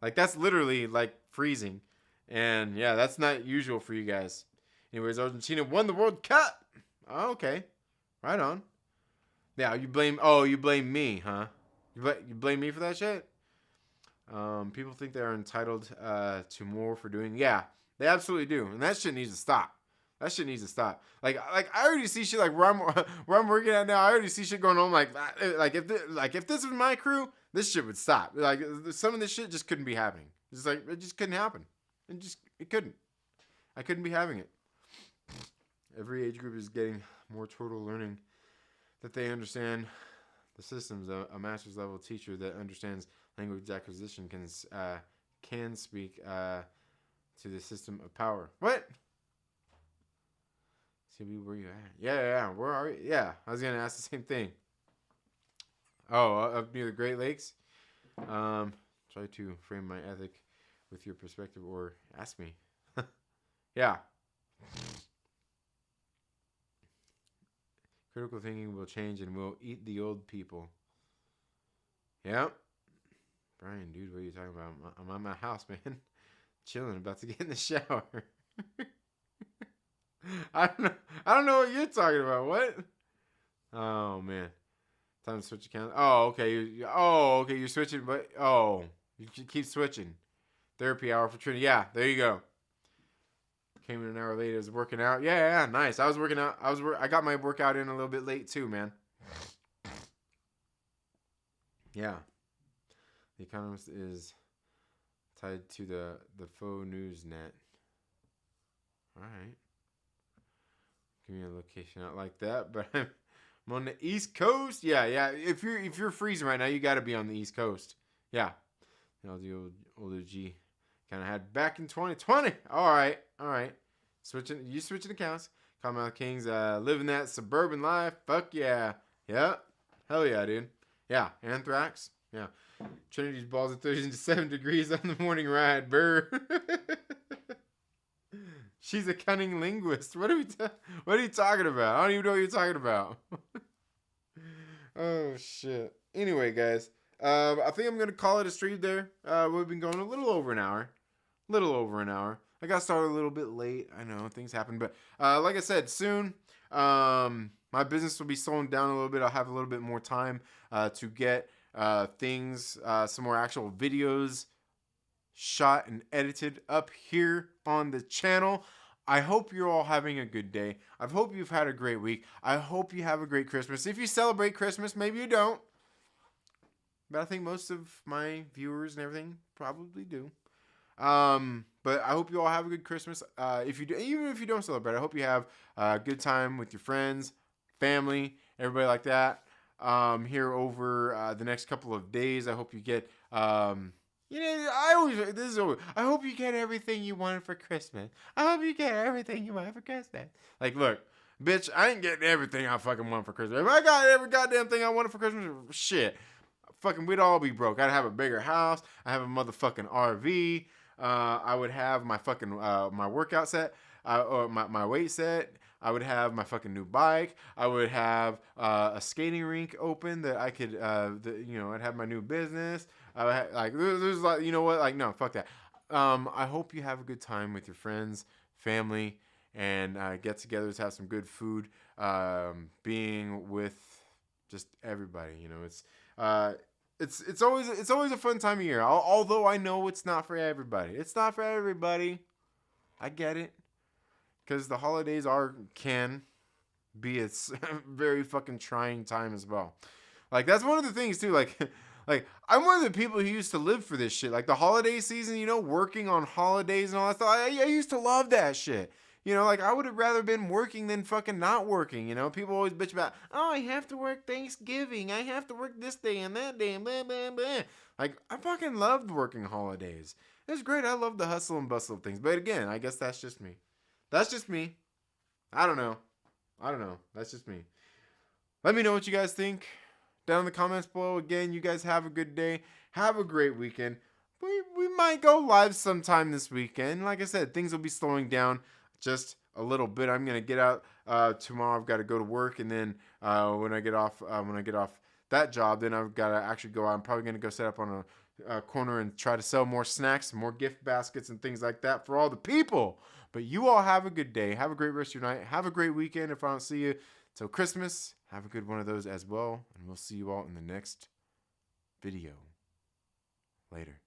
Like, that's literally, like, freezing. And, yeah, that's not usual for you guys. Anyways, Argentina won the World Cup. Oh, okay. Right on. Yeah, you blame me, huh? You blame me for that shit? People think they are entitled to more for doing. Yeah, they absolutely do. And that shit needs to stop. Like I already see shit like where I'm working at now. I already see shit going on like if this was my crew, this shit would stop. Like some of this shit just couldn't be happening. It's like it just couldn't happen. It couldn't. I couldn't be having it. Every age group is getting more total learning that they understand the systems. A master's level teacher that understands language acquisition can speak to the system of power. What? Where you at? Yeah. Where are you? Yeah, I was gonna ask the same thing. Oh, up near the Great Lakes. Try to frame my ethic with your perspective, or ask me. Yeah. Critical thinking will change, and we'll eat the old people. Yep. Brian, dude, what are you talking about? I'm at my house, man. Chilling, about to get in the shower. I don't know what you're talking about. What? Oh man, time to switch accounts. Oh okay. You're switching, but you keep switching. Therapy hour for Trinity. Yeah, there you go. Came in an hour late. I was working out. Yeah, nice. I was working out. I got my workout in a little bit late too, man. Yeah. The Economist is tied to the faux news net. All right. Give me a location out like that, but I'm on the East Coast. Yeah. If you're freezing right now, you got to be on the East Coast. Yeah. The older G kind of had back in 2020. All right. Switching accounts. Commonwealth Kings living that suburban life. Fuck yeah. Yeah. Hell yeah, dude. Yeah. Anthrax. Yeah. Trinity's balls at 37 degrees on the morning ride. Brr. She's a cunning linguist. What are you talking about? I don't even know what you're talking about. Oh shit. Anyway, guys, I think I'm gonna call it a stream there. We've been going a little over an hour. I got started a little bit late. I know things happen, but like I said, soon my business will be slowing down a little bit. I'll have a little bit more time to get things, some more actual videos shot and edited up here on the channel. I hope you're all having a good day. I hope you've had a great week. I hope you have a great Christmas. If you celebrate Christmas, maybe you don't, but I think most of my viewers and everything probably do. But I hope you all have a good Christmas. If you do, even if you don't celebrate, I hope you have a good time with your friends, family, everybody like that. Here over the next couple of days, I hope you get I hope you get everything you wanted for Christmas. Like, look, bitch, I ain't getting everything I fucking want for Christmas. If I got every goddamn thing I wanted for Christmas, shit, fucking, we'd all be broke. I'd have a bigger house. I have a motherfucking RV. I would have my fucking my workout set, or my weight set. I would have my fucking new bike. I would have a skating rink open that I could, I'd have my new business. I would like, there's like, you know what? Like, no, fuck that. I hope you have a good time with your friends, family, and get-togethers. Have some good food. Being with just everybody. You know, it's always a fun time of year. Although I know it's not for everybody. It's not for everybody. I get it. Because the holidays can be a very fucking trying time as well. Like, that's one of the things, too. Like I'm one of the people who used to live for this shit. Like, the holiday season, you know, working on holidays and all that stuff. I used to love that shit. You know, like, I would have rather been working than fucking not working, you know? People always bitch about, oh, I have to work Thanksgiving. I have to work this day and that day and blah, blah, blah. Like, I fucking loved working holidays. It was great. I love the hustle and bustle of things. But again, I guess that's just me. That's just me. I don't know. That's just me. Let me know what you guys think down in the comments below. Again, you guys have a good day. Have a great weekend. We might go live sometime this weekend. Like I said, things will be slowing down just a little bit. I'm gonna get out tomorrow. I've got to go to work, and then when I get off that job, then I've got to actually go out. I'm probably gonna go set up on a corner and try to sell more snacks, more gift baskets, and things like that for all the people. But you all have a good day. Have a great rest of your night. Have a great weekend. If I don't see you till Christmas, have a good one of those as well. And we'll see you all in the next video. Later.